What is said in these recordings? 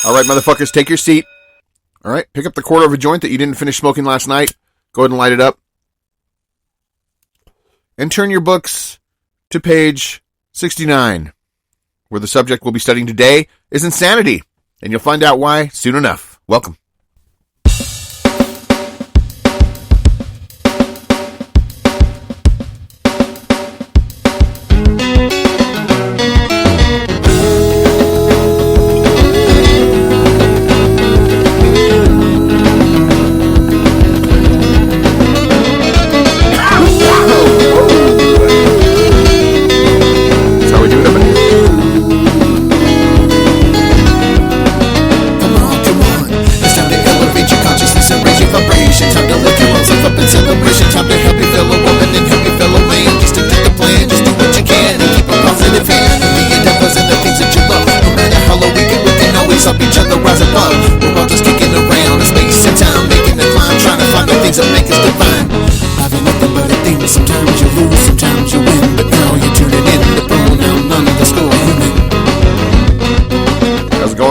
All right, motherfuckers, take your seat. All right, pick up the quarter of a joint that you didn't finish smoking last night. Go ahead and light it up. And turn your books to page 69, where the subject we'll be studying today is insanity. And you'll find out why soon enough. Welcome.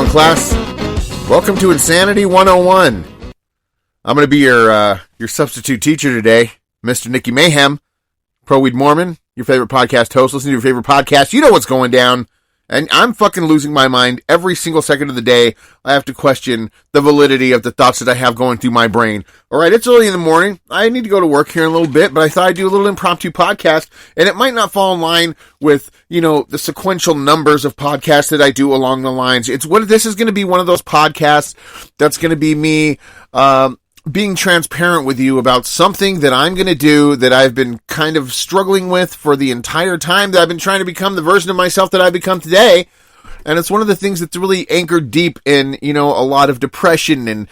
Class, welcome to Insanity 101. I'm going to be your substitute teacher today, Mr. Nikki Mayhem, Pro-Weed Mormon, your favorite podcast host. Listen to your favorite podcast. You know what's going down. And I'm fucking losing my mind every single second of the day. I have to question the validity of the thoughts that I have going through my brain. All right, it's early in the morning. I need to go to work here in a little bit, but I thought I'd do a little impromptu podcast, and it might not fall in line with, the sequential numbers of podcasts that I do along the lines. This is going to be one of those podcasts that's going to be me, being transparent with you about something that I'm going to do that I've been kind of struggling with for the entire time that I've been trying to become the version of myself that I've become today. And it's one of the things that's really anchored deep in, a lot of depression and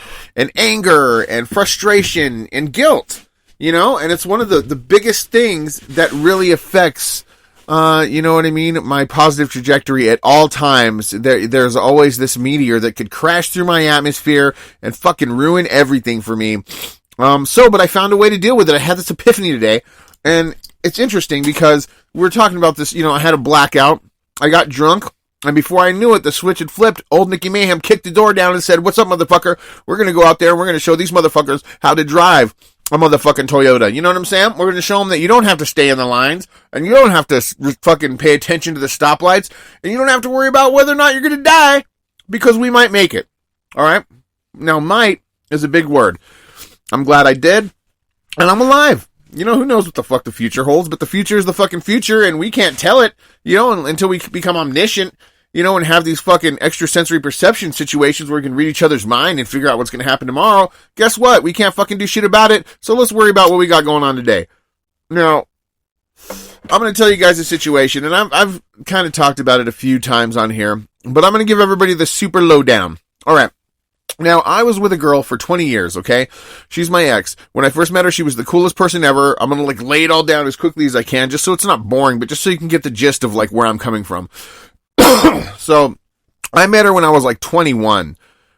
anger and frustration and guilt, and it's one of the biggest things that really affects, my positive trajectory at all times. There's always this meteor that could crash through my atmosphere and fucking ruin everything for me. But I found a way to deal with it. I had this epiphany today, and it's interesting because we're talking about this, I had a blackout, I got drunk, and before I knew it, the switch had flipped. Old Nikki Mayhem kicked the door down and said, "What's up, motherfucker? We're gonna go out there and we're gonna show these motherfuckers how to drive a motherfucking Toyota." You know what I'm saying? We're going to show them that you don't have to stay in the lines, and you don't have to fucking pay attention to the stoplights, and you don't have to worry about whether or not you're going to die, because we might make it. All right? Now, might is a big word. I'm glad I did, and I'm alive. Who knows what the fuck the future holds, but the future is the fucking future, and we can't tell it, until we become omniscient, and have these fucking extrasensory perception situations where we can read each other's mind and figure out what's going to happen tomorrow. Guess what? We can't fucking do shit about it, so let's worry about what we got going on today. Now, I'm going to tell you guys a situation, and I've kind of talked about it a few times on here, but I'm going to give everybody the super lowdown. All right. Now, I was with a girl for 20 years, okay? She's my ex. When I first met her, she was the coolest person ever. I'm going to, lay it all down as quickly as I can, just so it's not boring, but just so you can get the gist of, where I'm coming from. So, I met her when I was 21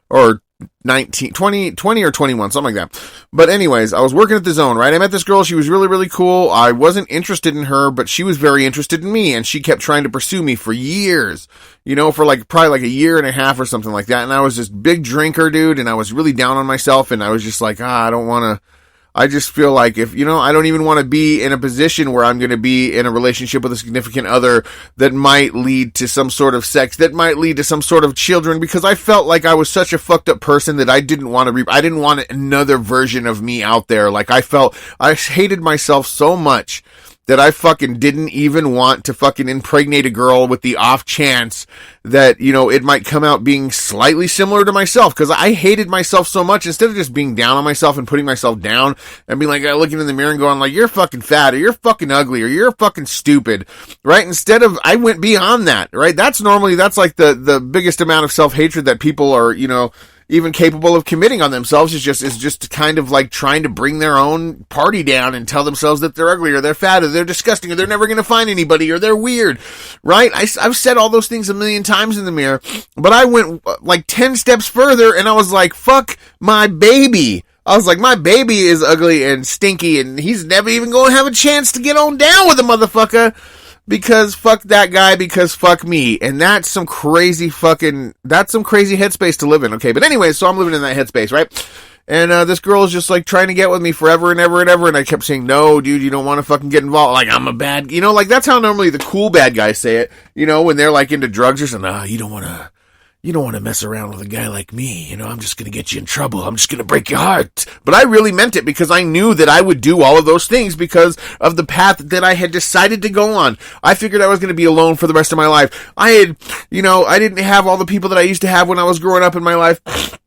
or 19, 20 or 21, something like that. But anyways, I was working at the Zone, right? I met this girl. She was really, really cool. I wasn't interested in her, but she was very interested in me, and she kept trying to pursue me for years, for probably a year and a half or something like that. And I was this big drinker, dude, and I was really down on myself, and I was just I don't want to. I just feel like if, I don't even want to be in a position where I'm going to be in a relationship with a significant other that might lead to some sort of sex, that might lead to some sort of children, because I felt like I was such a fucked up person that I didn't want another version of me out there. I hated myself so much that I fucking didn't even want to fucking impregnate a girl with the off chance that, it might come out being slightly similar to myself, because I hated myself so much. Instead of just being down on myself and putting myself down and being looking in the mirror and going you're fucking fat, or you're fucking ugly, or you're fucking stupid, right? Instead of, I went beyond that, right? That's the biggest amount of self-hatred that people are, even capable of committing on themselves, is just kind of trying to bring their own party down and tell themselves that they're ugly, or they're fat, or they're disgusting, or they're never going to find anybody, or they're weird, right? I've said all those things a million times in the mirror, but I went 10 steps further, and I was fuck my baby. I was my baby is ugly and stinky, and he's never even going to have a chance to get on down with a motherfucker, because fuck that guy, because fuck me. And that's some crazy headspace to live in, okay? But anyway, so I'm living in that headspace, right? And this girl is just like trying to get with me forever and ever and ever. And I kept saying, no, dude, you don't want to fucking get involved. Like, I'm a bad, like that's how normally the cool bad guys say it, when they're like into drugs or something. You don't want to mess around with a guy like me. I'm just going to get you in trouble. I'm just going to break your heart. But I really meant it because I knew that I would do all of those things because of the path that I had decided to go on. I figured I was going to be alone for the rest of my life. I didn't have all the people that I used to have when I was growing up in my life.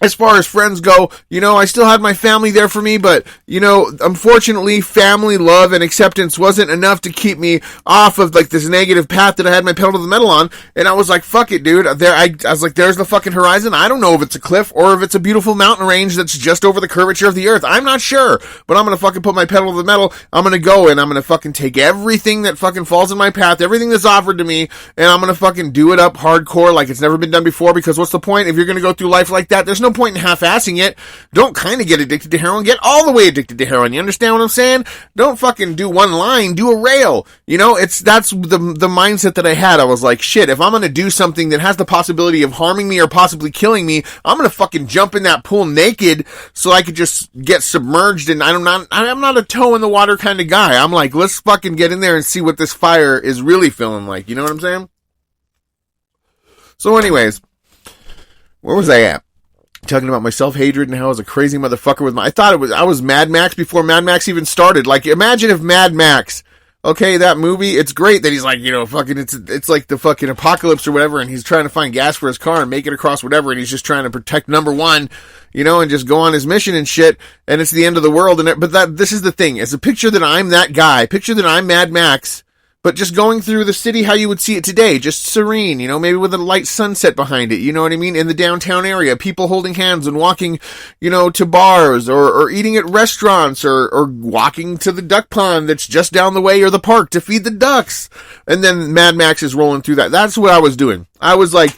As far as friends go, I still had my family there for me, but, unfortunately, family, love, and acceptance wasn't enough to keep me off of, like, this negative path that I had my pedal to the metal on, and I was like, fuck it, dude. I was like, there's the fucking horizon. I don't know if it's a cliff or if it's a beautiful mountain range that's just over the curvature of the earth. I'm not sure, but I'm gonna fucking put my pedal to the metal. I'm gonna go, and I'm gonna fucking take everything that fucking falls in my path, everything that's offered to me, and I'm gonna fucking do it up hardcore like it's never been done before, because what's the point if you're gonna go through life like that? There's no point in half-assing it. Don't kind of get addicted to heroin. Get all the way addicted to heroin. You understand what I'm saying? Don't fucking do one line. Do a rail. That's the mindset that I had. I was like, shit, if I'm going to do something that has the possibility of harming me or possibly killing me, I'm going to fucking jump in that pool naked so I could just get submerged, and I'm not a toe in the water kind of guy. I'm like, let's fucking get in there and see what this fire is really feeling like. You know what I'm saying? So anyways, where was I at? Talking about my self-hatred and how I was a crazy motherfucker with I was Mad Max before Mad Max even started. Like, imagine if Mad Max, okay, that movie, it's great that he's like, fucking, it's like the fucking apocalypse or whatever, and he's trying to find gas for his car and make it across whatever, and he's just trying to protect number one, and just go on his mission and shit, and it's the end of the world, this is the thing, it's a picture that I'm that guy, picture that I'm Mad Max, but just going through the city how you would see it today, just serene, maybe with a light sunset behind it, you know what I mean? In the downtown area, people holding hands and walking, to bars or eating at restaurants or walking to the duck pond that's just down the way or the park to feed the ducks. And then Mad Max is rolling through that. That's what I was doing. I was like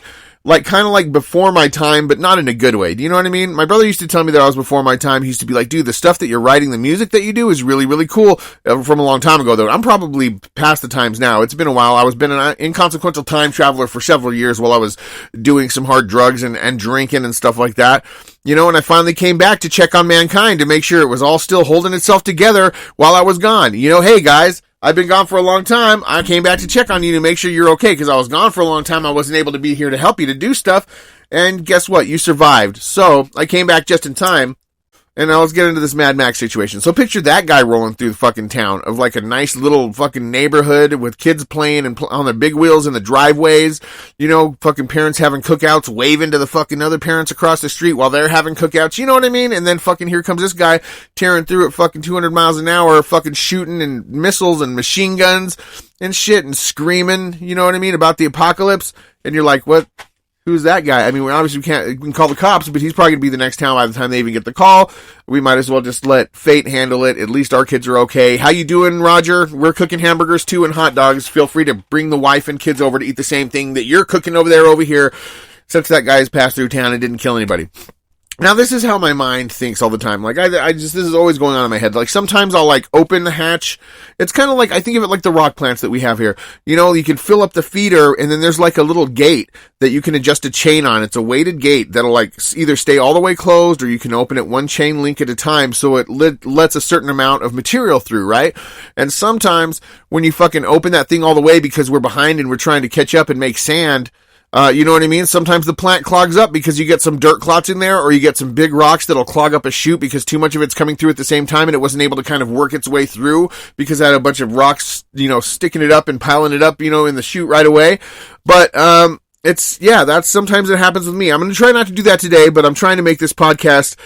kind of like before my time, but not in a good way. Do you know what I mean? My brother used to tell me that I was before my time. He used to be like, dude, the stuff that you're writing, the music that you do is really, really cool. From a long time ago, though. I'm probably past the times now. It's been a while. I was been an inconsequential time traveler for several years while I was doing some hard drugs and drinking and stuff like that. And I finally came back to check on mankind to make sure it was all still holding itself together while I was gone. Hey, guys. I've been gone for a long time. I came back to check on you to make sure you're okay, because I was gone for a long time. I wasn't able to be here to help you to do stuff. And guess what? You survived. So I came back just in time. And now let's get into this Mad Max situation. So picture that guy rolling through the fucking town of like a nice little fucking neighborhood with kids playing and on their big wheels in the driveways. Fucking parents having cookouts, waving to the fucking other parents across the street while they're having cookouts. You know what I mean? And then fucking here comes this guy tearing through at fucking 200 miles an hour, fucking shooting and missiles and machine guns and shit and screaming, you know what I mean, about the apocalypse. And you're like, what? Who's that guy? I mean, we can call the cops, but he's probably going to be the next town by the time they even get the call. We might as well just let fate handle it. At least our kids are okay. How you doing, Roger? We're cooking hamburgers too and hot dogs. Feel free to bring the wife and kids over to eat the same thing that you're cooking over here, since that guy's passed through town and didn't kill anybody. Now, this is how my mind thinks all the time. Like, this is always going on in my head. Like, sometimes I'll, open the hatch. It's kind of like, I think of it like the rock plants that we have here. You can fill up the feeder, and then there's, a little gate that you can adjust a chain on. It's a weighted gate that'll, either stay all the way closed, or you can open it one chain link at a time, so it lets a certain amount of material through, right? And sometimes, when you fucking open that thing all the way because we're behind and we're trying to catch up and make sand, you know what I mean? Sometimes the plant clogs up because you get some dirt clots in there, or you get some big rocks that'll clog up a chute because too much of it's coming through at the same time and it wasn't able to kind of work its way through because it had a bunch of rocks, sticking it up and piling it up, in the chute right away. But, that's sometimes it happens with me. I'm going to try not to do that today, but I'm trying to make this podcast,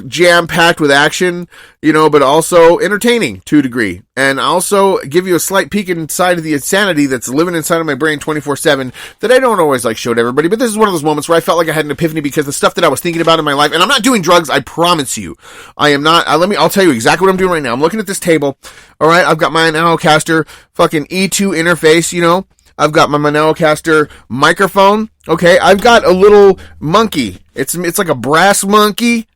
jam-packed with action, but also entertaining to a degree. And also give you a slight peek inside of the insanity that's living inside of my brain 24/7 that I don't always show to everybody. But this is one of those moments where I felt like I had an epiphany because the stuff that I was thinking about in my life, and I'm not doing drugs, I promise you. I am not. I'll tell you exactly what I'm doing right now. I'm looking at this table. All right. I've got my Nanocaster fucking E2 interface, I've got my Nanocaster microphone. Okay. I've got a little monkey. It's like a brass monkey.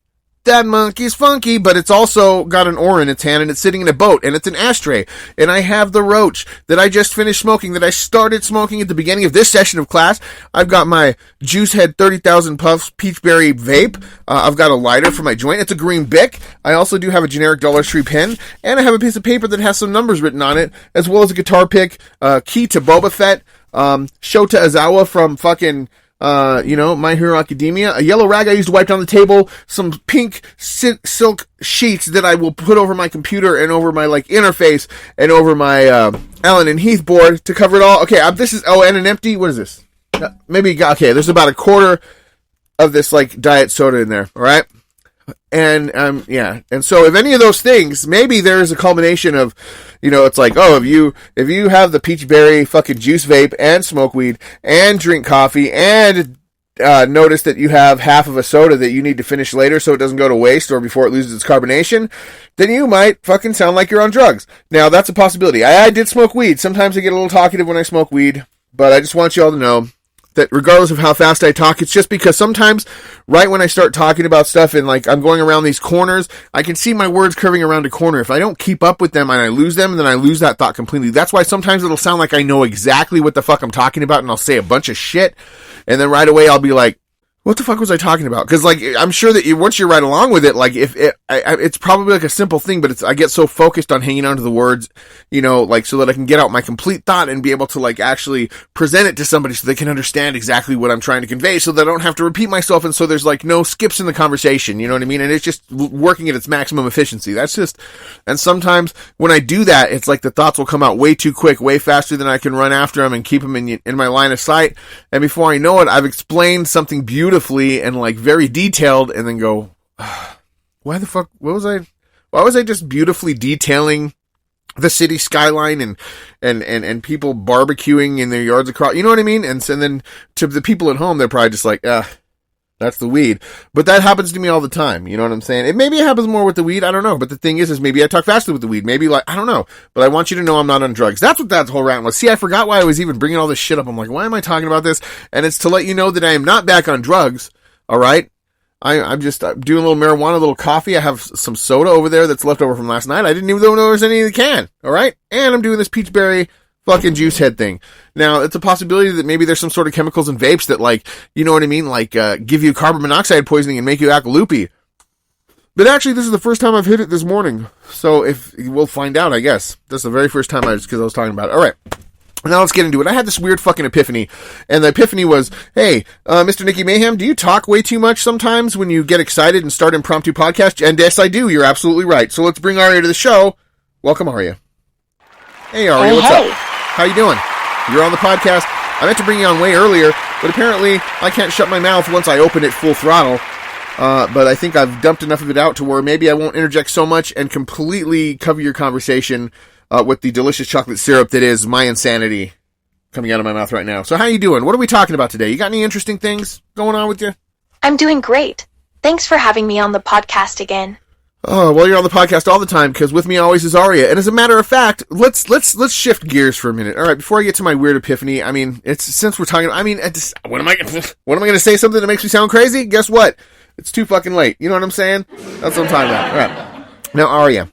that monkey's funky, but it's also got an oar in its hand and it's sitting in a boat and it's an ashtray. And I have the roach that I just finished smoking, that I started smoking at the beginning of this session of class. I've got my Juice Head 30,000 Puffs Peachberry vape. I've got a lighter for my joint. It's a green Bic. I also do have a generic Dollar Tree pen, and I have a piece of paper that has some numbers written on it, as well as a guitar pick, key to Boba Fett, Shota Azawa from fucking My Hero Academia, a yellow rag I used to wipe down the table, some pink silk sheets that I will put over my computer and over my interface and over my Allen and Heath board to cover it all. Okay, and an empty, what is this? There's about a quarter of this diet soda in there, all right? And and so if any of those things, maybe there is a culmination of, it's if you have the peachberry fucking juice vape and smoke weed and drink coffee and notice that you have half of a soda that you need to finish later so it doesn't go to waste or before it loses its carbonation, then you might fucking sound like you're on drugs. Now, that's a possibility. I did smoke weed. Sometimes I get a little talkative when I smoke weed, but I just want you all to know that regardless of how fast I talk, it's just because sometimes right when I start talking about stuff and I'm going around these corners, I can see my words curving around a corner. If I don't keep up with them and I lose them, then I lose that thought completely. That's why sometimes it'll sound like I know exactly what the fuck I'm talking about, and I'll say a bunch of shit, and then right away I'll be like, what the fuck was I talking about? Because I'm sure that once you're right along with it, it's probably a simple thing, but I get so focused on hanging on to the words, so that I can get out my complete thought and be able to actually present it to somebody so they can understand exactly what I'm trying to convey, so that I don't have to repeat myself, and so there's no skips in the conversation, you know what I mean? And it's just working at its maximum efficiency. And sometimes when I do that, it's the thoughts will come out way too quick, way faster than I can run after them and keep them in my line of sight, and before I know it, I've explained something beautifully and very detailed, and then go, why was I just beautifully detailing the city skyline and people barbecuing in their yards across, you know what I mean? And then to the people at home, they're probably just that's the weed. But that happens to me all the time, you know what I'm saying? Maybe it happens more with the weed, I don't know. But the thing is maybe I talk faster with the weed. Maybe I don't know. But I want you to know I'm not on drugs. That's what that whole rant was. See, I forgot why I was even bringing all this shit up. I'm like, why am I talking about this? And it's to let you know that I am not back on drugs, all right? I'm just doing a little marijuana, a little coffee. I have some soda over there that's left over from last night. I didn't even know there was any in the can, all right? And I'm doing this peachberry fucking juice head thing. Now, it's a possibility that maybe there's some sort of chemicals in vapes that you know what I mean? Give you carbon monoxide poisoning and make you act loopy. But actually, this is the first time I've hit it this morning. So we'll find out, I guess. That's the very first time because I was talking about it. All right. Now let's get into it. I had this weird fucking epiphany, and the epiphany was, hey, Mr. Nikki Mayhem, do you talk way too much sometimes when you get excited and start impromptu podcast? And yes, I do. You're absolutely right. So let's bring Aria to the show. Welcome, Aria. Hey, Aria, what's up? How you doing? You're on the podcast. I meant to bring you on way earlier, but apparently I can't shut my mouth once I open it full throttle. But I think I've dumped enough of it out to where maybe I won't interject so much and completely cover your conversation with the delicious chocolate syrup that is my insanity coming out of my mouth right now. So how you doing? What are we talking about today? You got any interesting things going on with you? I'm doing great. Thanks for having me on the podcast again. Oh, well, you're on the podcast all the time, because with me always is Aria. And as a matter of fact, let's shift gears for a minute. All right, before I get to my weird epiphany, I mean, since we're talking, what am I going to say something that makes me sound crazy? Guess what? It's too fucking late. You know what I'm saying? That's what I'm talking about. All right. Now, Aria,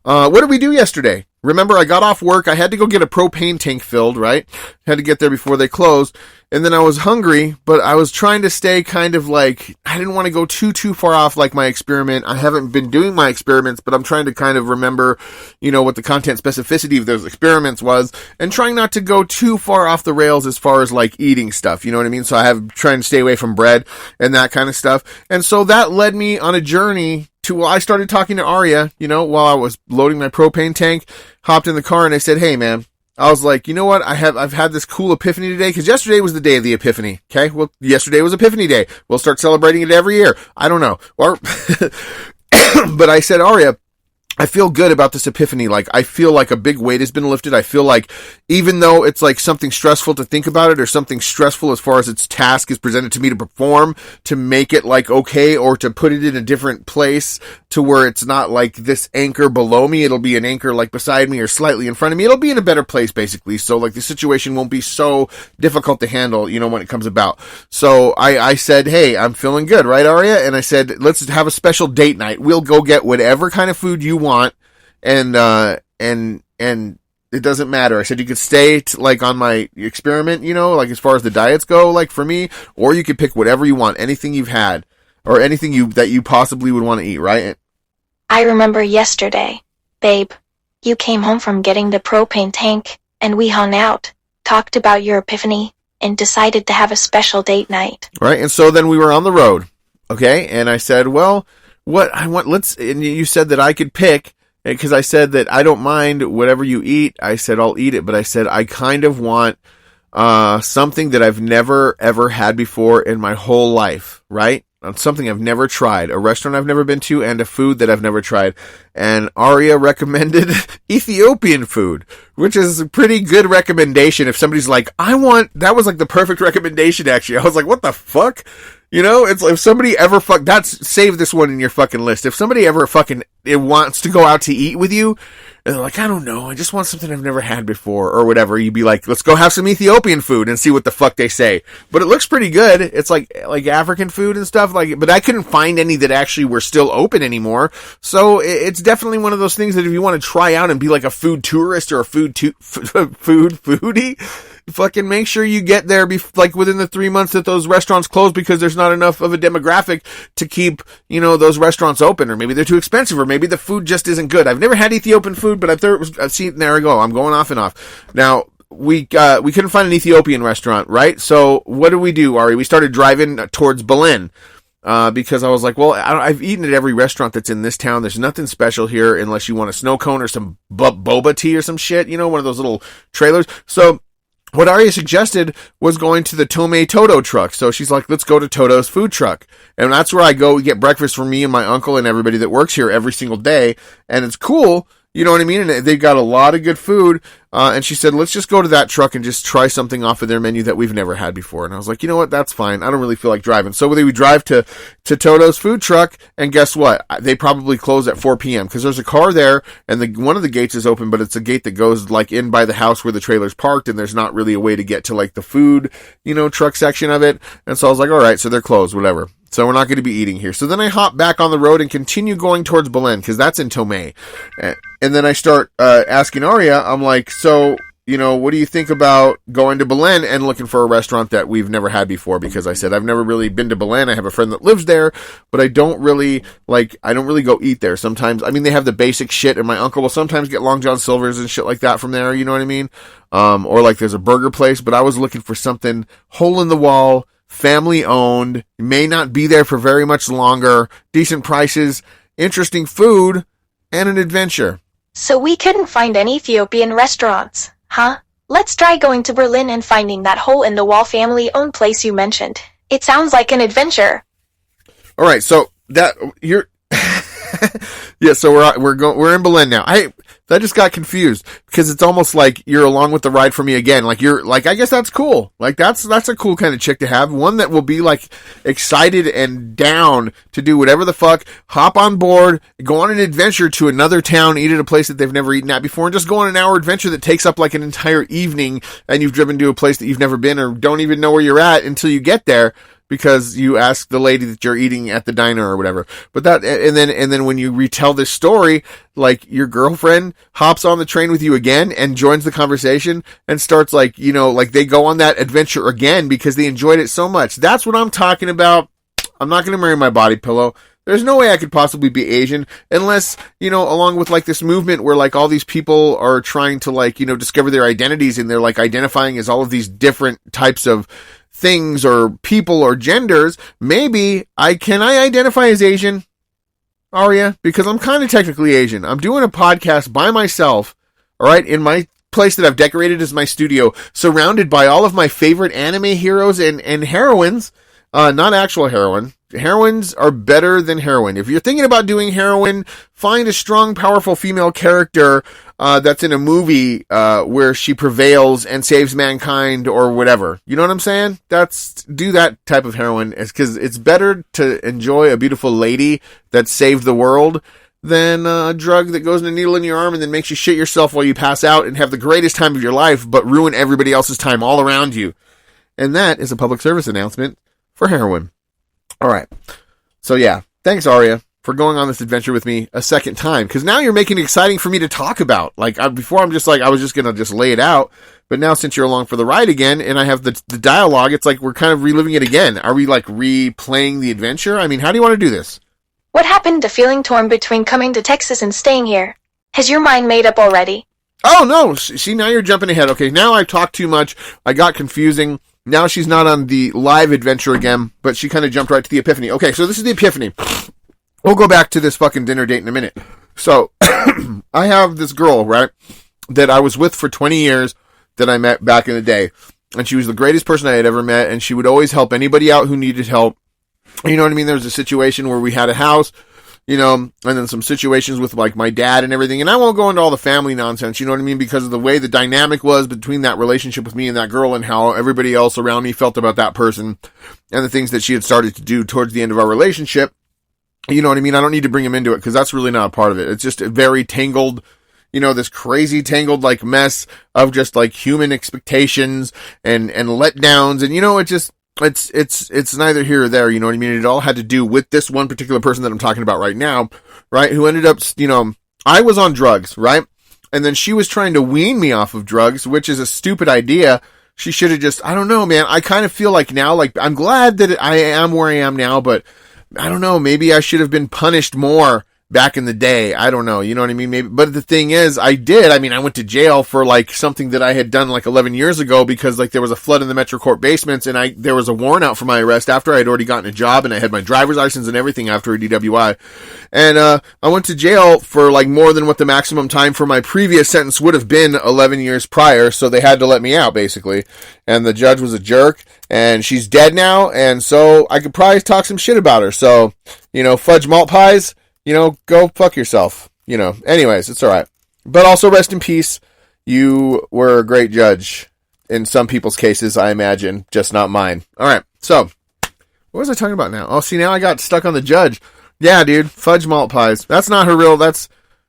what did we do yesterday? Remember, I got off work. I had to go get a propane tank filled, right? Had to get there before they closed. And then I was hungry, but I was trying to stay kind of I didn't want to go too far off my experiment. I haven't been doing my experiments, but I'm trying to kind of remember, what the content specificity of those experiments was, and trying not to go too far off the rails as far as eating stuff, you know what I mean? So I have trying to stay away from bread and that kind of stuff. And so that led me on a journey to, I started talking to Aria, while I was loading my propane tank, hopped in the car, and I said, hey man, I was like, you know what? I've had this cool epiphany today, because yesterday was the day of the epiphany. Okay. Well, yesterday was Epiphany Day. We'll start celebrating it every year. I don't know. Or, but I said, Aria, I feel good about this epiphany. I feel like a big weight has been lifted. I feel like even though it's something stressful to think about it, or something stressful as far as its task is presented to me to perform, to make it okay, or to put it in a different place, to where it's not like this anchor below me. It'll be an anchor like beside me or slightly in front of me. It'll be in a better place, basically. So like the situation won't be so difficult to handle, when it comes about. So I said, hey, I'm feeling good, right, Aria? And I said, let's have a special date night. We'll go get whatever kind of food you want. And it doesn't matter. I said you could stay like on my experiment, like as far as the diets go, like for me, or you could pick whatever you want, anything you've had, or anything that you possibly would want to eat, right? I remember yesterday, babe. You came home from getting the propane tank, and we hung out, talked about your epiphany, and decided to have a special date night. Right, and so then we were on the road, okay? And I said, well, and you said that I could pick, because I said that I don't mind whatever you eat. I said I'll eat it, but I said I kind of want something that I've never, ever had before in my whole life, right? Something I've never tried, a restaurant I've never been to, and a food that I've never tried. And Aria recommended Ethiopian food, which is a pretty good recommendation. If somebody's like, that was like the perfect recommendation, actually. I was like, what the fuck? It's if somebody ever save this one in your fucking list. If somebody ever wants to go out to eat with you, and they're like, I don't know, I just want something I've never had before, or whatever, you'd be like, let's go have some Ethiopian food and see what the fuck they say. But it looks pretty good. It's like African food and stuff, but I couldn't find any that actually were still open anymore. So it's definitely one of those things that if you want to try out and be like a food tourist or a food foodie, fucking make sure you get there within the 3 months that those restaurants close, because there's not enough of a demographic to keep, those restaurants open, or maybe they're too expensive, or maybe the food just isn't good. I've never had Ethiopian food, but I've seen, there I go. I'm going off and off. Now, we couldn't find an Ethiopian restaurant, right? So what did we do, Ari? We started driving towards Berlin. Because I was like, well, I've eaten at every restaurant that's in this town. There's nothing special here unless you want a snow cone or some boba tea or some shit, one of those little trailers. So what Aria suggested was going to the Tome Toto truck. So she's like, let's go to Toto's food truck. And that's where I go get breakfast for me and my uncle and everybody that works here every single day. And it's cool. You know what I mean? And they've got a lot of good food. And she said, let's just go to that truck and just try something off of their menu that we've never had before. And I was like, you know what? That's fine. I don't really feel like driving. So we drive to Toto's food truck, and guess what? They probably close at 4 p.m. because there's a car there, and one of the gates is open, but it's a gate that goes like in by the house where the trailer's parked, and there's not really a way to get to like the food, truck section of it. And so I was like, all right, so they're closed, whatever. So we're not going to be eating here. So then I hop back on the road and continue going towards Berlin, because that's in Tome. And then I start asking Aria, I'm like, so, what do you think about going to Berlin and looking for a restaurant that we've never had before? Because I said, I've never really been to Berlin. I have a friend that lives there, but I don't really go eat there. Sometimes, they have the basic shit, and my uncle will sometimes get Long John Silver's and shit like that from there, you know what I mean? Or like there's a burger place, but I was looking for something hole in the wall, family owned, may not be there for very much longer, decent prices, interesting food, and an adventure. So we couldn't find any Ethiopian restaurants, huh? Let's try going to Berlin and finding that hole-in-the-wall family-owned place you mentioned. It sounds like an adventure. All right, so that you're yeah, so we're in Berlin now. I just got confused because it's almost like you're along with the ride for me again. Like you're like, I guess that's cool. Like that's a cool kind of chick to have. One that will be like excited and down to do whatever the fuck, hop on board, go on an adventure to another town, eat at a place that they've never eaten at before, and just go on an hour adventure that takes up like an entire evening, and you've driven to a place that you've never been or don't even know where you're at until you get there, because you ask the lady that you're eating at the diner or whatever. But that, and then when you retell this story, like your girlfriend hops on the train with you again and joins the conversation and starts like, you know, like they go on that adventure again because they enjoyed it so much. That's what I'm talking about. I'm not going to marry my body pillow. There's no way I could possibly be Asian unless, you know, along with like this movement where like all these people are trying to like, you know, discover their identities, and they're like identifying as all of these different types of things or people or genders. Maybe can I identify as Asian, Aria? Because I'm kind of technically Asian. I'm doing a podcast by myself, all right, in my place that I've decorated as my studio, surrounded by all of my favorite anime heroes and heroines, not actual heroine, Heroines are better than heroin. If you're thinking about doing heroin, find a strong, powerful female character that's in a movie where she prevails and saves mankind or whatever. You know what I'm saying? Do that type of heroin, because it's better to enjoy a beautiful lady that saved the world than a drug that goes in a needle in your arm and then makes you shit yourself while you pass out and have the greatest time of your life, but ruin everybody else's time all around you. And that is a public service announcement for heroin. All right. So yeah, thanks, Aria, for going on this adventure with me a second time, because now you're making it exciting for me to talk about. Like, before I'm just like, I was just going to just lay it out, but now since you're along for the ride again and I have the dialogue, it's like we're kind of reliving it again. Are we like replaying the adventure? I mean, how do you want to do this? What happened to feeling torn between coming to Texas and staying here? Has your mind made up already? Oh, no. See, now you're jumping ahead. Okay, now I've talked too much. I got confusing. Now she's not on the live adventure again, but she kind of jumped right to the epiphany. Okay, so this is the epiphany. We'll go back to this fucking dinner date in a minute. So, I have this girl, right, that I was with for 20 years that I met back in the day. And she was the greatest person I had ever met, and she would always help anybody out who needed help. You know what I mean? There was a situation where we had a house, you know, and then some situations with like my dad and everything. And I won't go into all the family nonsense, you know what I mean? Because of the way the dynamic was between that relationship with me and that girl and how everybody else around me felt about that person and the things that she had started to do towards the end of our relationship. You know what I mean? I don't need to bring him into it because that's really not a part of it. It's just a very tangled, you know, this crazy tangled like mess of just like human expectations and letdowns. And, you know, it's neither here or there, you know what I mean? It all had to do with this one particular person that I'm talking about right now, right? Who ended up, you know, I was on drugs, right? And then she was trying to wean me off of drugs, which is a stupid idea. She should have just, I don't know, man. I kind of feel like now, like, I'm glad that I am where I am now, but I don't know, maybe I should have been punished more back in the day. I don't know, you know what I mean? Maybe, but the thing is, I went to jail for like something that I had done like 11 years ago because like there was a flood in the Metro Court basements and there was a warrant out for my arrest after I had already gotten a job and I had my driver's license and everything after a DWI. And, I went to jail for like more than what the maximum time for my previous sentence would have been 11 years prior. So they had to let me out basically. And the judge was a jerk and she's dead now. And so I could probably talk some shit about her. So, you know, fudge malt pies, you know, go fuck yourself, you know. Anyways, it's all right. But also rest in peace. You were a great judge in some people's cases, I imagine, just not mine. All right. So, what was I talking about now? Oh, see, now I got stuck on the judge. Yeah, dude, fudge malt pies. That's not her real, that's,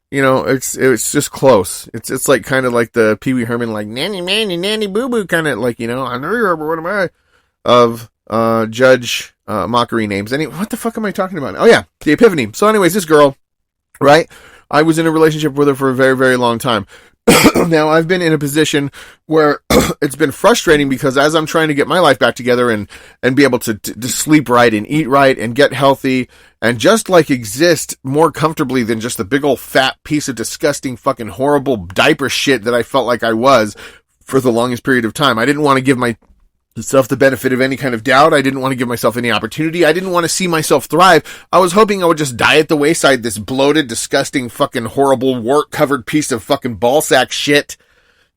you know, it's just close. It's like kind of like the Pee Wee Herman, like, nanny, nanny, nanny, boo boo, kind of like, you know, I know you're, what am I? Of, judge, mockery names. What the fuck am I talking about? Oh yeah, the epiphany. So anyways, this girl, right? I was in a relationship with her for a very, very long time. Now I've been in a position where it's been frustrating because as I'm trying to get my life back together and be able to sleep right and eat right and get healthy and just like exist more comfortably than just the big old fat piece of disgusting fucking horrible diaper shit that I felt like I was for the longest period of time. I didn't want to give myself the benefit of any kind of doubt. I didn't want to give myself any opportunity. I didn't want to see myself thrive. I was hoping I would just die at the wayside, this bloated, disgusting, fucking horrible, wart-covered piece of fucking ballsack shit.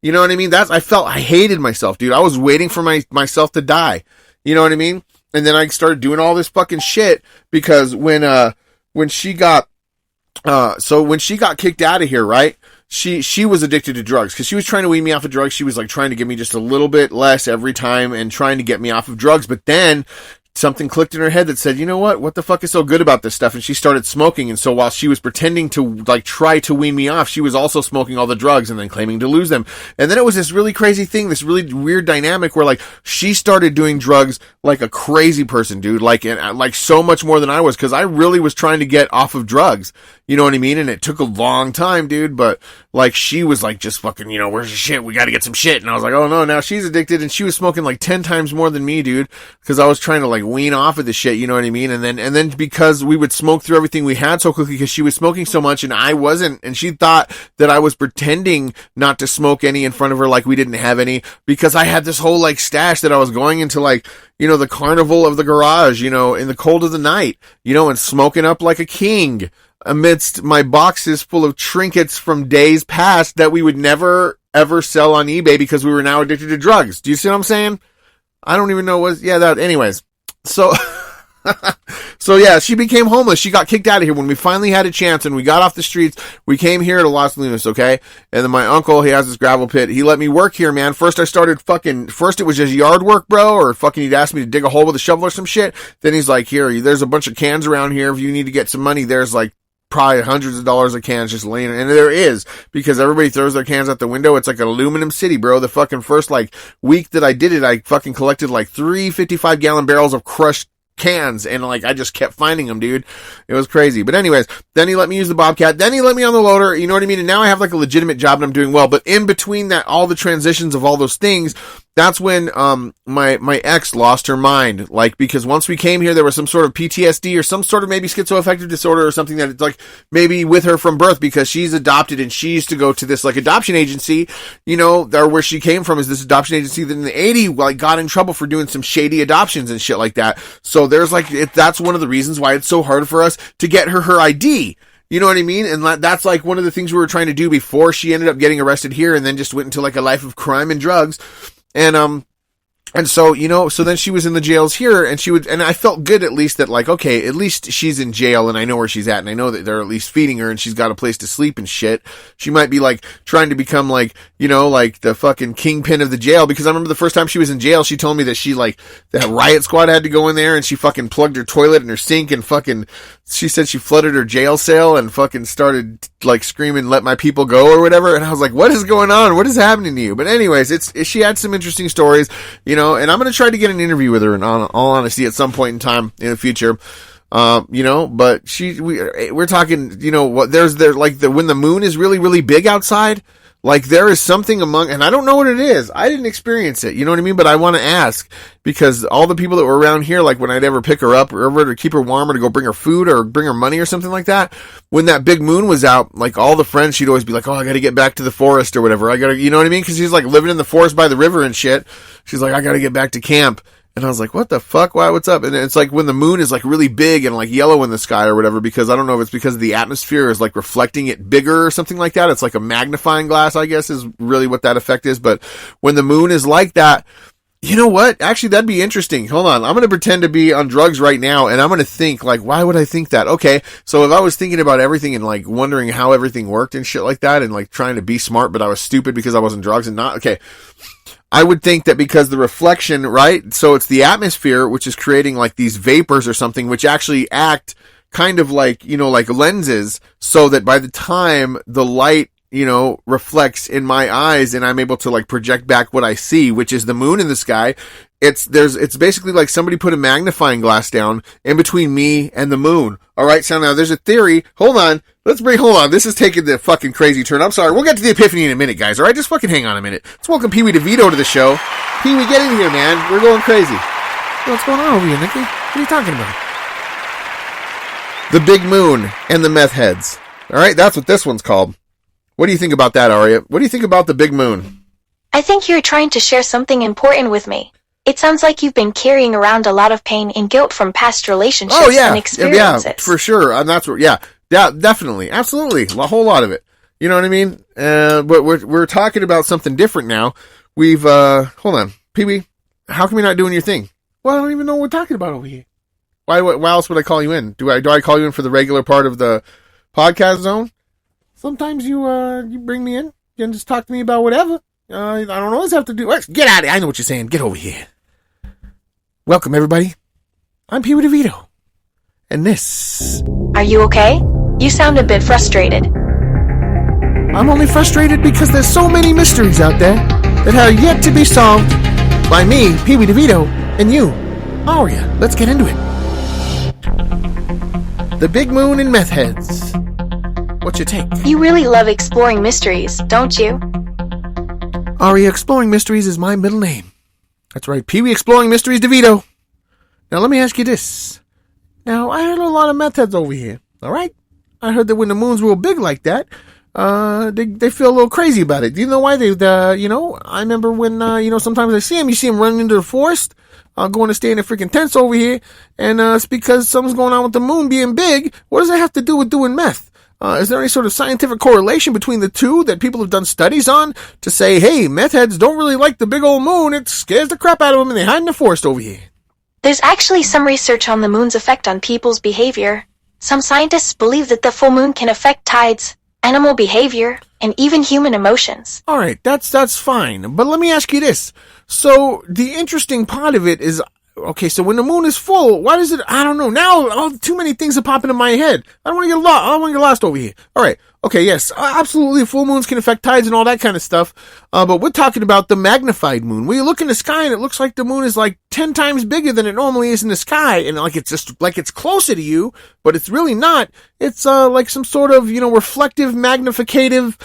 You know what I mean? I hated myself, dude. I was waiting for myself to die. You know what I mean? And then I started doing all this fucking shit because when she got kicked out of here, right? She was addicted to drugs because she was trying to wean me off of drugs. She was like trying to give me just a little bit less every time and trying to get me off of drugs. But then something clicked in her head that said, you know what the fuck is so good about this stuff? And she started smoking. And so while she was pretending to like try to wean me off, she was also smoking all the drugs and then claiming to lose them. And then it was this really crazy thing, this really weird dynamic where like she started doing drugs like a crazy person, dude, like so much more than I was. Cause I really was trying to get off of drugs. You know what I mean? And it took a long time, dude, but like she was like just fucking, you know, where's the shit? We got to get some shit. And I was like, oh no, now she's addicted. And she was smoking like 10 times more than me, dude, because I was trying to like wean off of the shit. You know what I mean? And then because we would smoke through everything we had so quickly because she was smoking so much and I wasn't, and she thought that I was pretending not to smoke any in front of her like we didn't have any because I had this whole like stash that I was going into like, you know, the carnival of the garage, you know, in the cold of the night, you know, and smoking up like a king amidst my boxes full of trinkets from days past that we would never, ever sell on eBay because we were now addicted to drugs. Do you see what I'm saying? I don't even know anyways. So, So yeah, she became homeless. She got kicked out of here when we finally had a chance and we got off the streets. We came here to Los Lunas, okay? And then my uncle, he has this gravel pit. He let me work here, man. First it was just yard work, bro, or fucking he'd ask me to dig a hole with a shovel or some shit. Then he's like, here, there's a bunch of cans around here. If you need to get some money, there's like probably hundreds of dollars of cans just laying, and there is, because everybody throws their cans out the window. It's like an aluminum city, bro. The fucking first like week that I did it, I fucking collected like 3 55-gallon barrels of crushed cans, and like I just kept finding them, dude. It was crazy. But anyways, then he let me use the Bobcat, then he let me on the loader, you know what I mean? And now I have like a legitimate job and I'm doing well. But in between that, all the transitions of all those things, that's when my ex lost her mind. Like, because once we came here, there was some sort of PTSD or some sort of maybe schizoaffective disorder or something that it's like maybe with her from birth, because she's adopted and she used to go to this like adoption agency, you know, there where she came from is this adoption agency that in the 80s like got in trouble for doing some shady adoptions and shit like that. So there's like that's one of the reasons why it's so hard for us to get her ID. You know what I mean? And that's like one of the things we were trying to do before she ended up getting arrested here and then just went into like a life of crime and drugs. And so, you know, so then she was in the jails here and I felt good at least that like, okay, at least she's in jail and I know where she's at and I know that they're at least feeding her and she's got a place to sleep and shit. She might be like trying to become like, you know, like the fucking kingpin of the jail, because I remember the first time she was in jail, she told me that she like, that riot squad had to go in there and she fucking plugged her toilet and her sink and fucking, she said she flooded her jail cell and fucking started like screaming, let my people go or whatever. And I was like, what is going on? What is happening to you? But anyways, she had some interesting stories, you know, and I'm going to try to get an interview with her in all honesty at some point in time in the future. You know, but we're talking, you know, what when the moon is really, really big outside, like there is something and I don't know what it is. I didn't experience it. You know what I mean? But I want to ask, because all the people that were around here, like when I'd ever pick her up or ever to keep her warm or to go bring her food or bring her money or something like that, when that big moon was out, like all the friends, she'd always be like, oh, I got to get back to the forest or whatever. You know what I mean? Cause she's like living in the forest by the river and shit. She's like, I got to get back to camp. And I was like, what the fuck? Why? What's up? And it's like when the moon is like really big and like yellow in the sky or whatever, because I don't know if it's because the atmosphere is like reflecting it bigger or something like that. It's like a magnifying glass, I guess, is really what that effect is. But when the moon is like that, you know what? Actually, that'd be interesting. Hold on. I'm going to pretend to be on drugs right now and I'm going to think like, why would I think that? Okay. So if I was thinking about everything and like wondering how everything worked and shit like that and like trying to be smart, but I was stupid because I wasn't drugs and not, okay. I would think that because the reflection, right? So it's the atmosphere, which is creating like these vapors or something, which actually act kind of like, you know, like lenses, so that by the time the light, you know, reflects in my eyes and I'm able to like project back what I see, which is the moon in the sky. It's basically like somebody put a magnifying glass down in between me and the moon. All right. So now there's a theory. Hold on. Hold on. This is taking the fucking crazy turn. I'm sorry. We'll get to the epiphany in a minute, guys. All right. Just fucking hang on a minute. Let's welcome Peewee DeVito to the show. Peewee, get in here, man. We're going crazy. What's going on over here, Nikki? What are you talking about? The big moon and the meth heads. All right. That's what this one's called. What do you think about that, Aria? What do you think about the big moon? I think you're trying to share something important with me. It sounds like you've been carrying around a lot of pain and guilt from past relationships and experiences. Yeah, for sure. And that's what, yeah, definitely. Absolutely. A whole lot of it. You know what I mean? But we're talking about something different now. Hold on. Peewee, how come you're not doing your thing? Well, I don't even know what we're talking about over here. Why else would I call you in? Do I call you in for the regular part of the podcast zone? Sometimes you bring me in and just talk to me about whatever. I don't always have to do. Get out of here. I know what you're saying. Get over here. Welcome, everybody. I'm Peewee DeVito. And this... Are you okay? You sound a bit frustrated. I'm only frustrated because there's so many mysteries out there that are yet to be solved by me, Peewee DeVito, and you, Aria. Let's get into it. The big moon and meth heads. What's your take? You really love exploring mysteries, don't you? Aria, exploring mysteries is my middle name. That's right, Peewee Exploring Mysteries DeVito. Now let me ask you this. Now, I heard a lot of meth heads over here, alright? I heard that when the moon's real big like that, they feel a little crazy about it. Do you know why I remember when, sometimes I see them, you see them running into the forest, going to stay in the freaking tents over here, and it's because something's going on with the moon being big. What does that have to do with doing meth? Is there any sort of scientific correlation between the two that people have done studies on to say, hey, meth heads don't really like the big old moon, it scares the crap out of them and they hide in the forest over here? There's actually some research on the moon's effect on people's behavior. Some scientists believe that the full moon can affect tides, animal behavior, and even human emotions. All right, that's fine. But let me ask you this. So the interesting part of it is, okay, so when the moon is full, why does it, I don't know. Now, too many things are popping in my head. I don't want to get lost. I don't want to get lost over here. All right. Okay, yes, absolutely. Full moons can affect tides and all that kind of stuff. But we're talking about the magnified moon, where you look in the sky and it looks like the moon is like 10 times bigger than it normally is in the sky. And like it's just like it's closer to you, but it's really not. It's like some sort of, reflective, magnificative,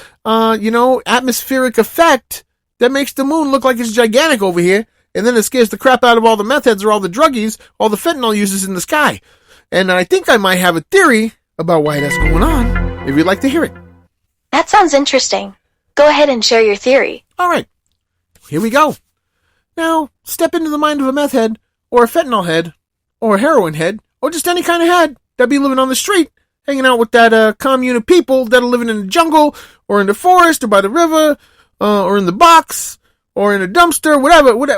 atmospheric effect that makes the moon look like it's gigantic over here. And then it scares the crap out of all the meth heads or all the druggies, all the fentanyl users in the sky. And I think I might have a theory about why that's going on, if you'd like to hear it. That sounds interesting. Go ahead and share your theory. All right, here we go. Now, step into the mind of a meth head, or a fentanyl head, or a heroin head, or just any kind of head that be living on the street, hanging out with that commune of people that are living in the jungle, or in the forest, or by the river, or in the box, or in a dumpster,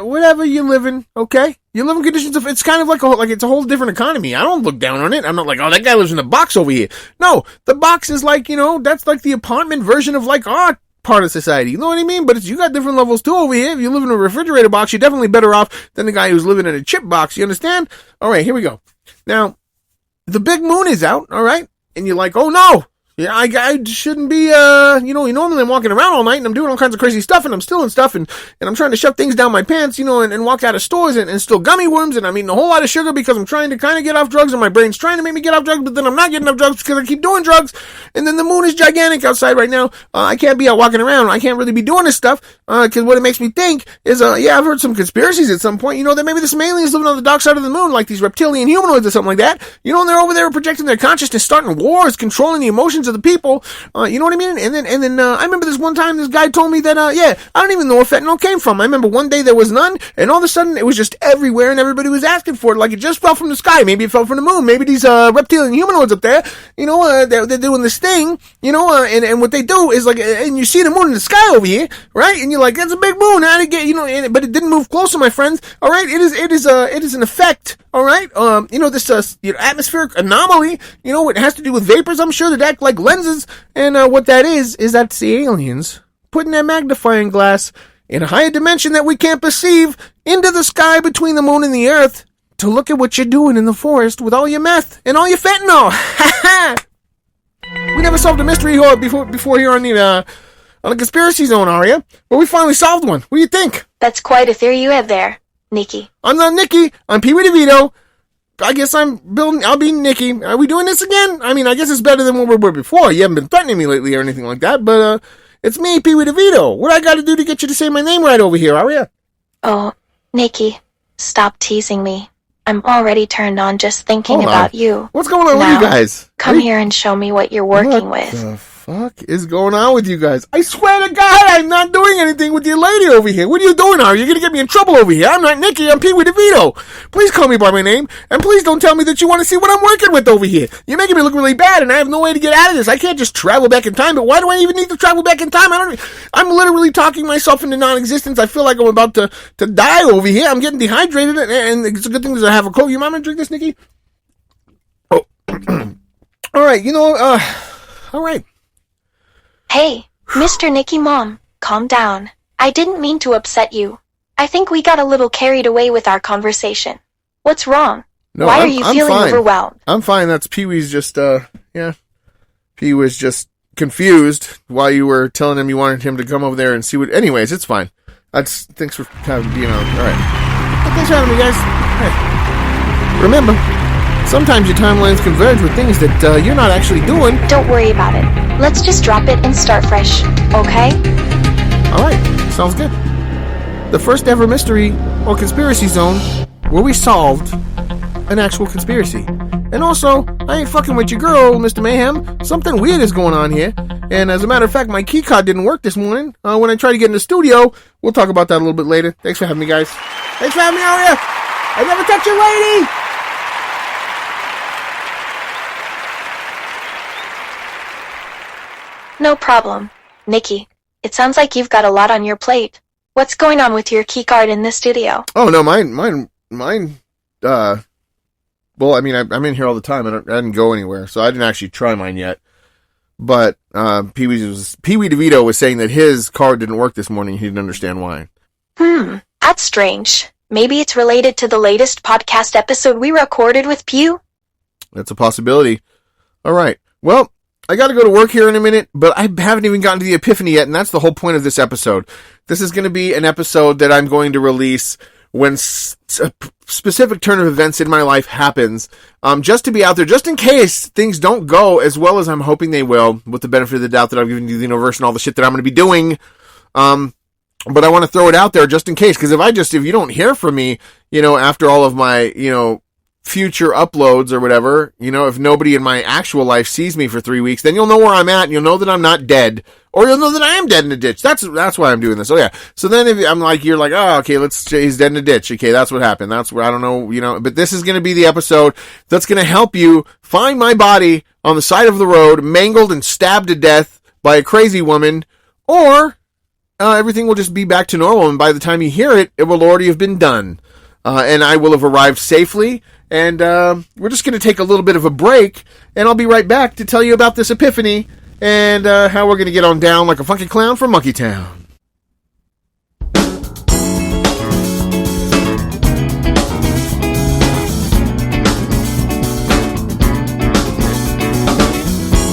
whatever you live in, okay? You live in conditions of, it's kind of like it's a whole different economy. I don't look down on it. I'm not like, oh, that guy lives in a box over here. No, the box is like, that's like the apartment version of like our part of society. You know what I mean? But you got different levels too over here. If you live in a refrigerator box, you're definitely better off than the guy who's living in a chip box. You understand? All right, here we go. Now, the big moon is out, all right? And you're like, oh no. Yeah, I shouldn't be, normally I'm walking around all night and I'm doing all kinds of crazy stuff and I'm stealing stuff and I'm trying to shove things down my pants, and walk out of stores and steal gummy worms and I'm eating a whole lot of sugar because I'm trying to kind of get off drugs and my brain's trying to make me get off drugs, but then I'm not getting off drugs because I keep doing drugs. And then the moon is gigantic outside right now. I can't be out walking around. I can't really be doing this stuff, because what it makes me think is, I've heard some conspiracies at some point, that maybe there's some aliens living on the dark side of the moon, like these reptilian humanoids or something like that, and they're over there projecting their consciousness, starting wars, controlling the emotions of the people. You know what I mean? And then I remember this one time this guy told me that, I don't even know where fentanyl came from. I remember one day there was none, and all of a sudden it was just everywhere and everybody was asking for it, like it just fell from the sky. Maybe it fell from the moon. Maybe these, reptilian humanoids up there, they're doing this thing, and what they do is like, and you see the moon in the sky over here, right? And you're like, that's a big moon. How did it get, but it didn't move closer, my friends. All right. It is an effect. All right. This, atmospheric anomaly, it has to do with vapors, I'm sure, that act like lenses. And what that is that's the aliens putting their magnifying glass in a higher dimension that we can't perceive into the sky between the moon and the earth to look at what you're doing in the forest with all your meth and all your fentanyl. We never solved a mystery before here on the Conspiracy Zone, Aria, but we finally solved one. What do you think? That's quite a theory you have there, Nikki. I'm not Nikki. I'm Peewee DeVito. I guess I'll be Nikki. Are we doing this again? I mean, I guess it's better than what we were before. You haven't been threatening me lately or anything like that, but, it's me, Peewee DeVito. What I gotta do to get you to say my name right over here, Aria? Oh, Nikki, stop teasing me. I'm already turned on just thinking about you. What's going on with you guys? Come here and show me what you're working with. What the fuck is going on with you guys? I swear to God, I'm not doing anything with your lady over here. What are you doing, Are you're gonna get me in trouble over here? I'm not Nikki, I'm Peewee DeVito. Please call me by my name, and please don't tell me that you want to see what I'm working with over here. You're making me look really bad, and I have no way to get out of this. I can't just travel back in time, but why do I even need to travel back in time? I'm literally talking myself into non-existence. I feel like I'm about to die over here. I'm getting dehydrated, and it's a good thing that I have a cold. You mind me drink this, Nikki? Oh. All right, all right. Hey, Mr. Nikki Mom, calm down. I didn't mean to upset you. I think we got a little carried away with our conversation. What's wrong? No, Why are you feeling overwhelmed? I'm fine. That's Pee-wee's just, Pee was just confused while you were telling him you wanted him to come over there and see what... Anyways, it's fine. Thanks for being on. All right. Hey, thanks for having me, guys. Hey. Remember, sometimes your timelines converge with things that you're not actually doing. Don't worry about it. Let's just drop it and start fresh, okay? Alright, sounds good. The first ever mystery or conspiracy zone where we solved an actual conspiracy. And also, I ain't fucking with your girl, Mr. Mayhem. Something weird is going on here. And as a matter of fact, my key card didn't work this morning when I tried to get in the studio. We'll talk about that a little bit later. Thanks for having me, guys. Thanks for having me, Aria. I never touch your lady. No problem. Nikki, it sounds like you've got a lot on your plate. What's going on with your keycard in the studio? Oh, no, mine well, I mean, I'm in here all the time. I didn't go anywhere, so I didn't actually try mine yet. But Peewee DeVito was saying that his card didn't work this morning. He didn't understand why. That's strange. Maybe it's related to the latest podcast episode we recorded with Pew? That's a possibility. All right. Well, I got to go to work here in a minute, but I haven't even gotten to the epiphany yet, and that's the whole point of this episode. This is going to be an episode that I'm going to release when a specific turn of events in my life happens, just to be out there, just in case things don't go as well as I'm hoping they will, with the benefit of the doubt that I've given you the universe and all the shit that I'm going to be doing. But I want to throw it out there just in case, because if you don't hear from me, after all of my, future uploads or whatever, if nobody in my actual life sees me for 3 weeks, then you'll know where I'm at, and you'll know that I'm not dead, or you'll know that I am dead in a ditch. That's why I'm doing this. Oh yeah. So then if I'm like, you're like, oh, okay, he's dead in a ditch. Okay, that's what happened. That's where, I don't know, but this is going to be the episode that's going to help you find my body on the side of the road, mangled and stabbed to death by a crazy woman, or everything will just be back to normal, and by the time you hear it, it will already have been done. And I will have arrived safely, and we're just going to take a little bit of a break, and I'll be right back to tell you about this epiphany, and how we're going to get on down like a funky clown from Monkey Town.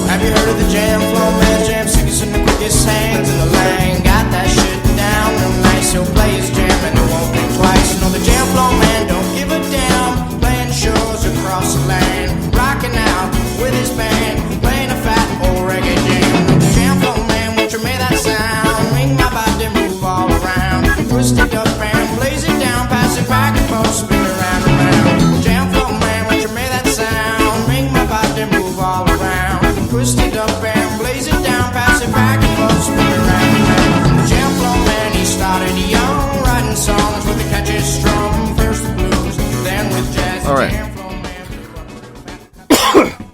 Have you heard of the jam flow, man? Jam sickest and the quickest hands in the lane. Got that shit down, real nice, he'll play his jam and it won't think twice. You know the jam flow, man, don't give a damn. Playing shows across the land, rocking out with his band, playing a fat old reggae jam. The jam flow, man, won't you make that sound? Ring my body, move all around. Twist it up and blaze it down, pass it back and forth, spin around and round. The jam flow, man, won't you make that sound? Ring my body, move all around. Twist it up and blaze it down, pass it back and forth, spin around and round. The jam flow man, he started young, writing songs with a catchy strum. First the blues, then with jazz. All right.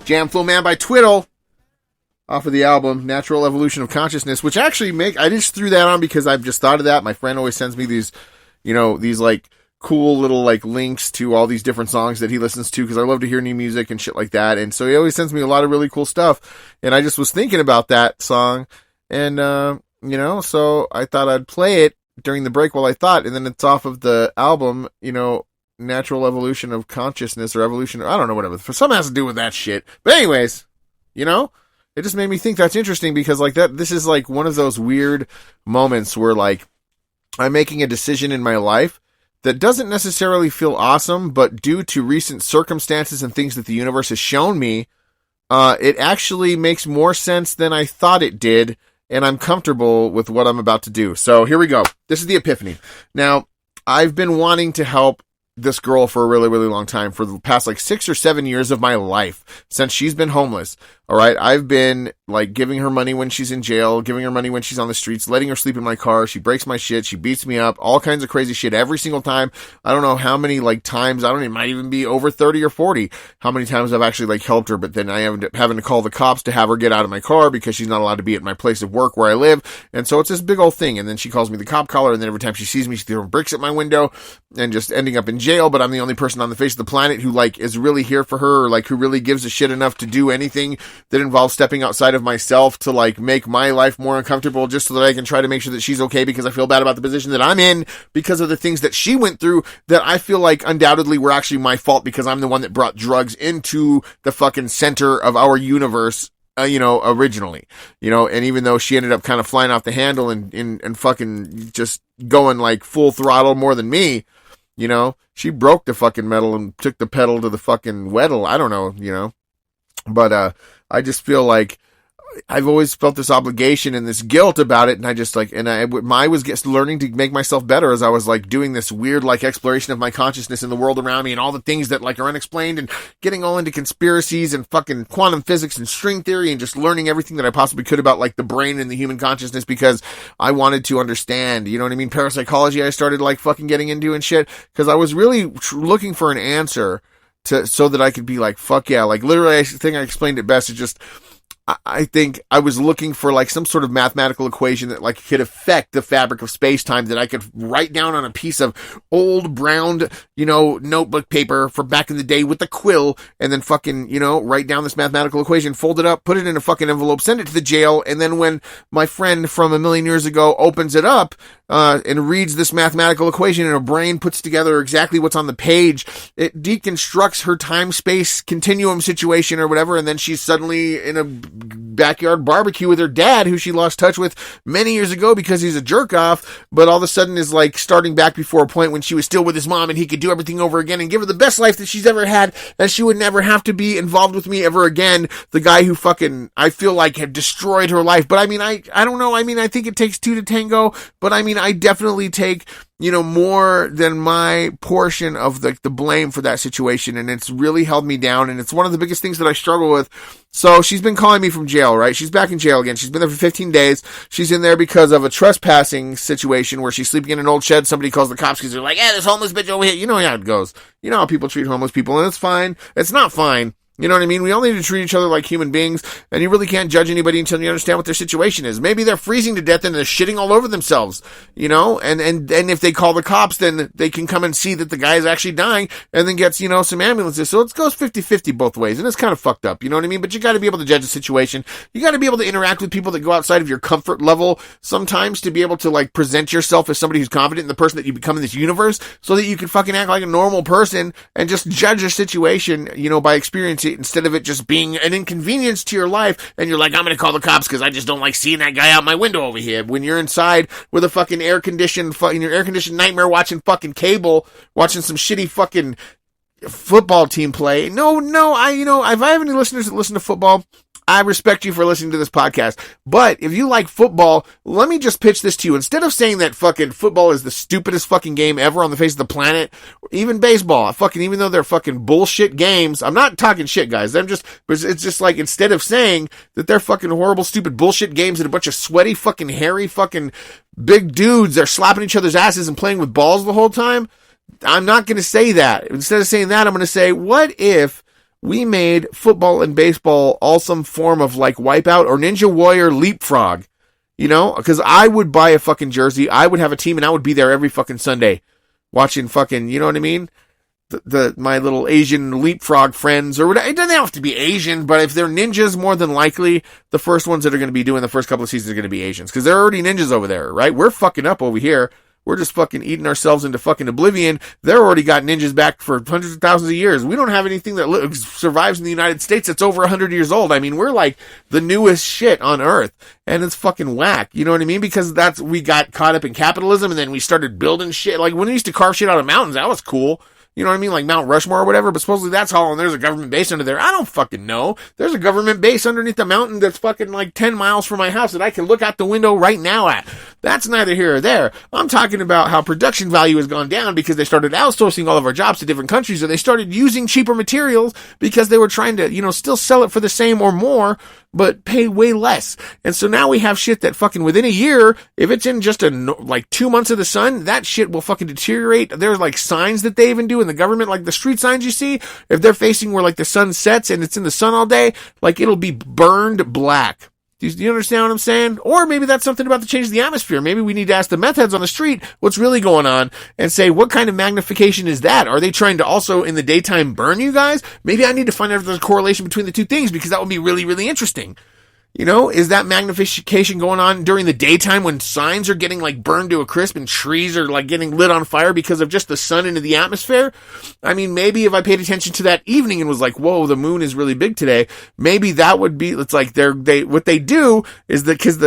Jam Flow Man by Twiddle, off of the album Natural Evolution of Consciousness, which actually I just threw that on because I've just thought of that. My friend always sends me these, these like cool little like links to all these different songs that he listens to, because I love to hear new music and shit like that. And so he always sends me a lot of really cool stuff. And I just was thinking about that song, and so I thought I'd play it during the break while I thought, and then it's off of the album, Natural Evolution of Consciousness, or Evolution, I don't know, whatever. Something has to do with that shit. But anyways, it just made me think that's interesting, because like this is like one of those weird moments where like I'm making a decision in my life that doesn't necessarily feel awesome, but due to recent circumstances and things that the universe has shown me, it actually makes more sense than I thought it did, and I'm comfortable with what I'm about to do. So here we go. This is the epiphany. Now, I've been wanting to help this girl for a really, really long time, for the past like 6 or 7 years of my life, since she's been homeless. All right. I've been like giving her money when she's in jail, giving her money when she's on the streets, letting her sleep in my car. She breaks my shit. She beats me up, all kinds of crazy shit every single time. I don't know how many like times, it might even be over 30 or 40, how many times I've actually like helped her, but then I end up having to call the cops to have her get out of my car because she's not allowed to be at my place of work where I live. And so it's this big old thing. And then she calls me the cop collar, and then every time she sees me, she's throwing bricks at my window and just ending up in jail. But I'm the only person on the face of the planet who like is really here for her, or like who really gives a shit enough to do anything that involves stepping outside of myself to like make my life more uncomfortable, just so that I can try to make sure that she's okay, because I feel bad about the position that I'm in because of the things that she went through that I feel like undoubtedly were actually my fault, because I'm the one that brought drugs into the fucking center of our universe, originally, and even though she ended up kind of flying off the handle and fucking just going like full throttle more than me, she broke the fucking metal and took the pedal to the fucking weddle. I don't know, but, I just feel like I've always felt this obligation and this guilt about it. And I just like, I was learning to make myself better as I was like doing this weird, like exploration of my consciousness in the world around me and all the things that like are unexplained, and getting all into conspiracies and fucking quantum physics and string theory, and just learning everything that I possibly could about like the brain and the human consciousness, because I wanted to understand, parapsychology I started like fucking getting into and shit, because I was really looking for an answer so that I could be like, fuck yeah, like literally I think I explained it best. It's just, I think I was looking for like some sort of mathematical equation that like could affect the fabric of space-time that I could write down on a piece of old browned, notebook paper from back in the day with a quill, and then fucking, write down this mathematical equation, fold it up, put it in a fucking envelope, send it to the jail, and then when my friend from a million years ago opens it up, and reads this mathematical equation and her brain puts together exactly what's on the page, it deconstructs her time-space continuum situation or whatever, and then she's suddenly in a backyard barbecue with her dad, who she lost touch with many years ago because he's a jerk-off, but all of a sudden is like starting back before a point when she was still with his mom and he could do everything over again and give her the best life that she's ever had, and she would never have to be involved with me ever again. The guy who fucking, I feel like, had destroyed her life. But I mean, I don't know. I mean, I think it takes two to tango, but I mean, I definitely take, more than my portion of the blame for that situation. And it's really held me down. And it's one of the biggest things that I struggle with. So she's been calling me from jail, right? She's back in jail again. She's been there for 15 days. She's in there because of a trespassing situation where she's sleeping in an old shed. Somebody calls the cops because they're like, this homeless bitch over here. You know how it goes. You know how people treat homeless people, and it's fine. It's not fine. You know what I mean? We all need to treat each other like human beings, and you really can't judge anybody until you understand what their situation is. Maybe they're freezing to death and they're shitting all over themselves, and if they call the cops, then they can come and see that the guy is actually dying and then gets, some ambulances. So it goes 50-50 both ways, and it's kind of fucked up, you know what I mean? But you gotta be able to judge the situation. You gotta be able to interact with people that go outside of your comfort level sometimes to be able to, like, present yourself as somebody who's confident in the person that you become in this universe so that you can fucking act like a normal person and just judge your situation, by experiencing it instead of it just being an inconvenience to your life, and you're like, I'm gonna call the cops because I just don't like seeing that guy out my window over here. When you're inside with a fucking air-conditioned nightmare watching fucking cable, watching some shitty fucking football team play. No, if I have any listeners that listen to football, I respect you for listening to this podcast. But if you like football, let me just pitch this to you. Instead of saying that fucking football is the stupidest fucking game ever on the face of the planet, even baseball, even though they're fucking bullshit games, I'm not talking shit, guys. It's just like, instead of saying that they're fucking horrible, stupid bullshit games and a bunch of sweaty, fucking hairy, fucking big dudes are slapping each other's asses and playing with balls the whole time, I'm not going to say that. Instead of saying that, I'm going to say, what if we made football and baseball all some form of like Wipeout or Ninja Warrior Leapfrog, because I would buy a fucking jersey, I would have a team, and I would be there every fucking Sunday watching fucking, you know what I mean? My little Asian Leapfrog friends, or whatever. It doesn't have to be Asian, but if they're ninjas, more than likely, the first ones that are going to be doing the first couple of seasons are going to be Asians, because they're already ninjas over there, right? We're fucking up over here. We're just fucking eating ourselves into fucking oblivion. They're already got ninjas back for hundreds of thousands of years. We don't have anything that survives in the United States that's over 100 years old. I mean, we're like the newest shit on earth, and it's fucking whack. You know what I mean? Because we got caught up in capitalism, and then we started building shit. Like, when we used to carve shit out of mountains, that was cool. You know what I mean? Like Mount Rushmore or whatever, but supposedly that's hollow and there's a government base under there. I don't fucking know. There's a government base underneath the mountain that's fucking like 10 miles from my house that I can look out the window right now at. That's neither here or there. I'm talking about how production value has gone down because they started outsourcing all of our jobs to different countries, or they started using cheaper materials because they were trying to, still sell it for the same or more, but pay way less. And so now we have shit that fucking within a year, if it's in just 2 months of the sun, that shit will fucking deteriorate. There's like signs that they even do in the government, like the street signs you see, if they're facing where like the sun sets and it's in the sun all day, like it'll be burned black. Do you understand what I'm saying? Or maybe that's something about the change of the atmosphere. Maybe we need to ask the meth heads on the street what's really going on and say, what kind of magnification is that? Are they trying to also in the daytime burn you guys? Maybe I need to find out if there's a correlation between the two things, because that would be really, really interesting. Is that magnification going on during the daytime when signs are getting like burned to a crisp and trees are like getting lit on fire because of just the sun into the atmosphere? I mean, maybe if I paid attention to that evening and was like, whoa, the moon is really big today, maybe that would be, it's like what they do is that, cause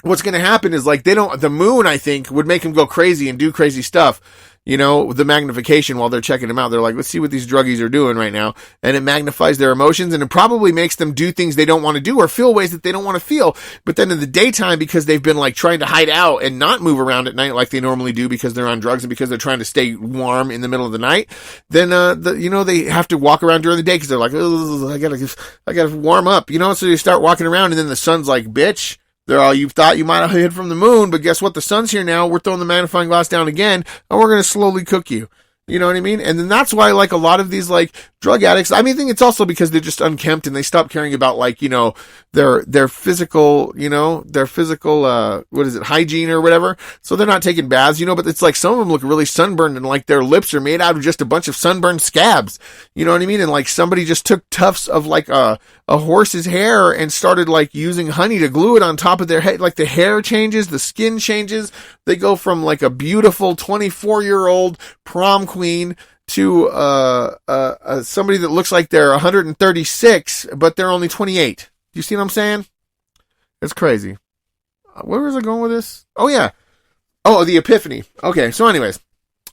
what's going to happen is like the moon, I think, would make them go crazy and do crazy stuff. The magnification while they're checking them out. They're like, let's see what these druggies are doing right now. And it magnifies their emotions, and it probably makes them do things they don't want to do or feel ways that they don't want to feel. But then in the daytime, because they've been like trying to hide out and not move around at night like they normally do because they're on drugs and because they're trying to stay warm in the middle of the night, then, they have to walk around during the day because they're like, I gotta warm up, so they start walking around, and then the sun's like, bitch, you thought you might have hid from the moon, but guess what? The sun's here now. We're throwing the magnifying glass down again, and we're going to slowly cook you. You know what I mean? And then that's why, like, a lot of these, like, drug addicts, I mean, I think it's also because they're just unkempt and they stop caring about, like, you know, their physical, you know, hygiene or whatever. So they're not taking baths, you know, but it's like some of them look really sunburned and like their lips are made out of just a bunch of sunburned scabs. You know what I mean? And like somebody just took tufts of like a horse's hair and started like using honey to glue it on top of their head. Like the hair changes, the skin changes. They go from like a beautiful 24-year-old prom queen to somebody that looks like they're 136, but they're only 28. You see what I'm saying? It's crazy. Where was I going with this? Oh, yeah. Oh, the epiphany. Okay, so anyways.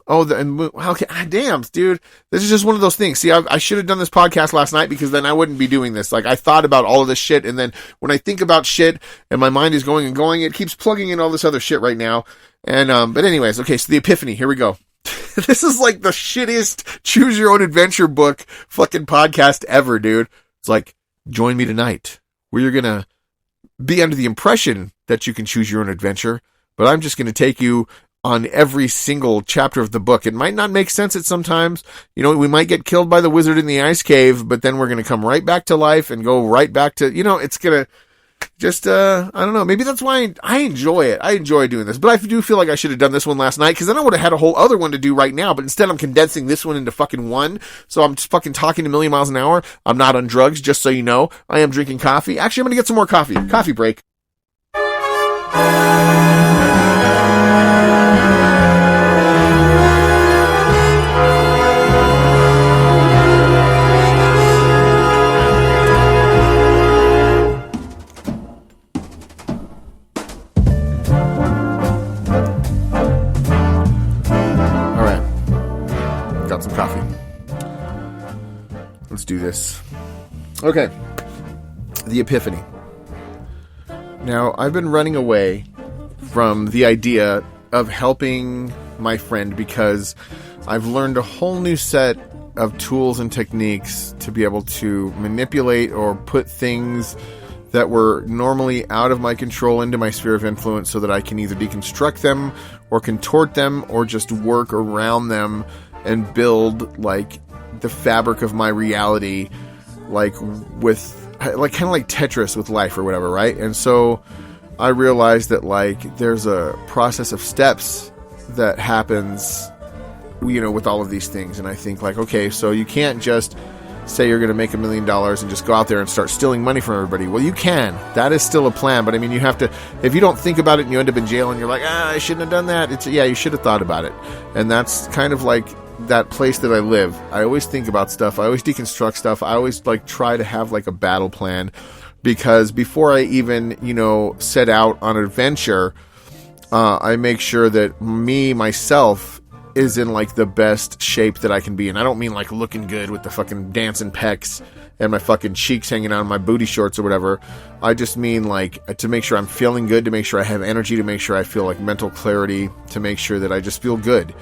Okay, damn, dude. This is just one of those things. See, I should have done this podcast last night because then I wouldn't be doing this. Like, I thought about all of this shit, and then when I think about shit and my mind is going and going, it keeps plugging in all this other shit right now. And, but anyways, okay, so the epiphany. Here we go. This is like the shittiest choose your own adventure book fucking podcast ever, dude. It's like, join me tonight, where you're gonna be under the impression that you can choose your own adventure, but I'm just gonna take you on every single chapter of the book. It might not make sense at sometimes. You know, we might get killed by the wizard in the ice cave, but then we're gonna come right back to life and go right back to, you know, it's gonna just, I don't know. Maybe that's why I enjoy it. I enjoy doing this, but I do feel like I should have done this one last night because then I would have had a whole other one to do right now, but instead I'm condensing this one into fucking one. So I'm just fucking talking a million miles an hour. I'm not on drugs, just so you know. I am drinking coffee. Actually, I'm going to get some more coffee. Coffee break. Some coffee. Let's do this. Okay. The epiphany. Now, I've been running away from the idea of helping my friend because I've learned a whole new set of tools and techniques to be able to manipulate or put things that were normally out of my control into my sphere of influence so that I can either deconstruct them or contort them or just work around them and build like the fabric of my reality, like with like kind of like Tetris with life or whatever, right? And so I realized that like there's a process of steps that happens, you know, with all of these things. And I think like, okay, so you can't just say you're going to make $1 million and just go out there and start stealing money from everybody. Well, you can. That is still a plan. But I mean, you have to, if you don't think about it and you end up in jail and you're like, I shouldn't have done that. Yeah, you should have thought about it. And that's kind of like that place that I live. I always think about stuff. I always deconstruct stuff. I always like try to have like a battle plan, because before I even, you know, set out on an adventure, I make sure that myself is in like the best shape that I can be. And I don't mean like looking good with the fucking dancing pecs and my fucking cheeks hanging out of my booty shorts or whatever. I just mean like to make sure I'm feeling good, to make sure I have energy, to make sure I feel like mental clarity, to make sure that I just feel good.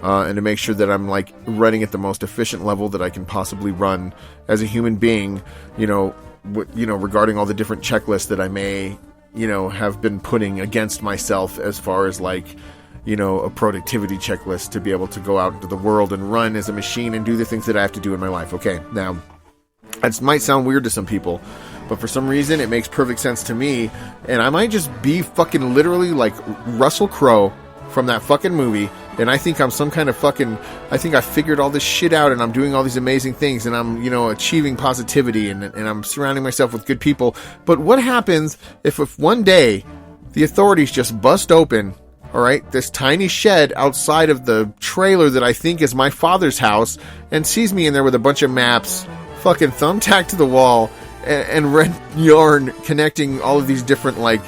And to make sure that I'm like running at the most efficient level that I can possibly run as a human being, you know, regarding all the different checklists that I may, you know, have been putting against myself as far as like, you know, a productivity checklist to be able to go out into the world and run as a machine and do the things that I have to do in my life. Okay, now, that might sound weird to some people, but for some reason it makes perfect sense to me, and I might just be fucking literally like Russell Crowe from that fucking movie, and I think I'm some kind of fucking, I think I figured all this shit out, and I'm doing all these amazing things, and I'm, you know, achieving positivity, and I'm surrounding myself with good people. But what happens if one day the authorities just bust open, all right, this tiny shed outside of the trailer that I think is my father's house, and sees me in there with a bunch of maps, fucking thumbtacked to the wall, and red yarn connecting all of these different, like,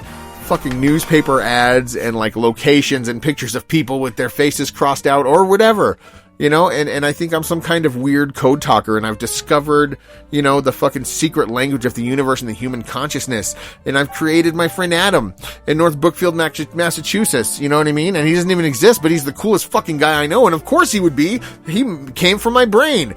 fucking newspaper ads and like locations and pictures of people with their faces crossed out or whatever, you know, and I think I'm some kind of weird code talker, and I've discovered, you know, the fucking secret language of the universe and the human consciousness, and I've created my friend Adam in North Brookfield, Massachusetts, you know what I mean? And he doesn't even exist, but he's the coolest fucking guy I know, and of course he would be. He came from my brain.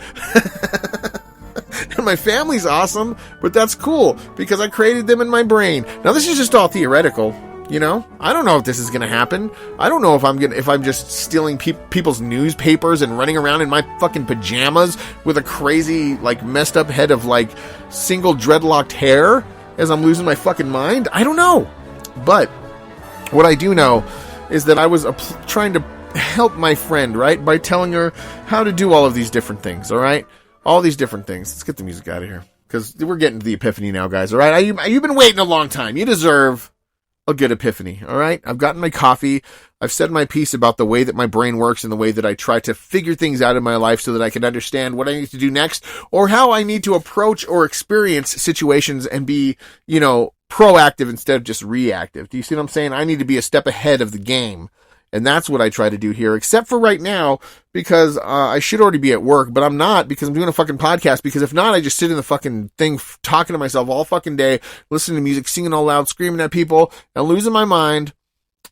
And my family's awesome, but that's cool because I created them in my brain. Now, this is just all theoretical. You know, I don't know if this is going to happen. I don't know if I'm just stealing people's newspapers and running around in my fucking pajamas with a crazy, like, messed up head of, like, single dreadlocked hair as I'm losing my fucking mind. I don't know. But what I do know is that I was trying to help my friend, right? By telling her how to do all of these different things, all right? All these different things. Let's get the music out of here, because we're getting to the epiphany now, guys, all right? You've been waiting a long time. You deserve a good epiphany, all right? I've gotten my coffee. I've said my piece about the way that my brain works and the way that I try to figure things out in my life so that I can understand what I need to do next, or how I need to approach or experience situations and be, you know, proactive instead of just reactive. Do you see what I'm saying? I need to be a step ahead of the game. And that's what I try to do here, except for right now, because I should already be at work, but I'm not, because I'm doing a fucking podcast, because if not, I just sit in the fucking thing talking to myself all fucking day, listening to music, singing all loud, screaming at people, and losing my mind.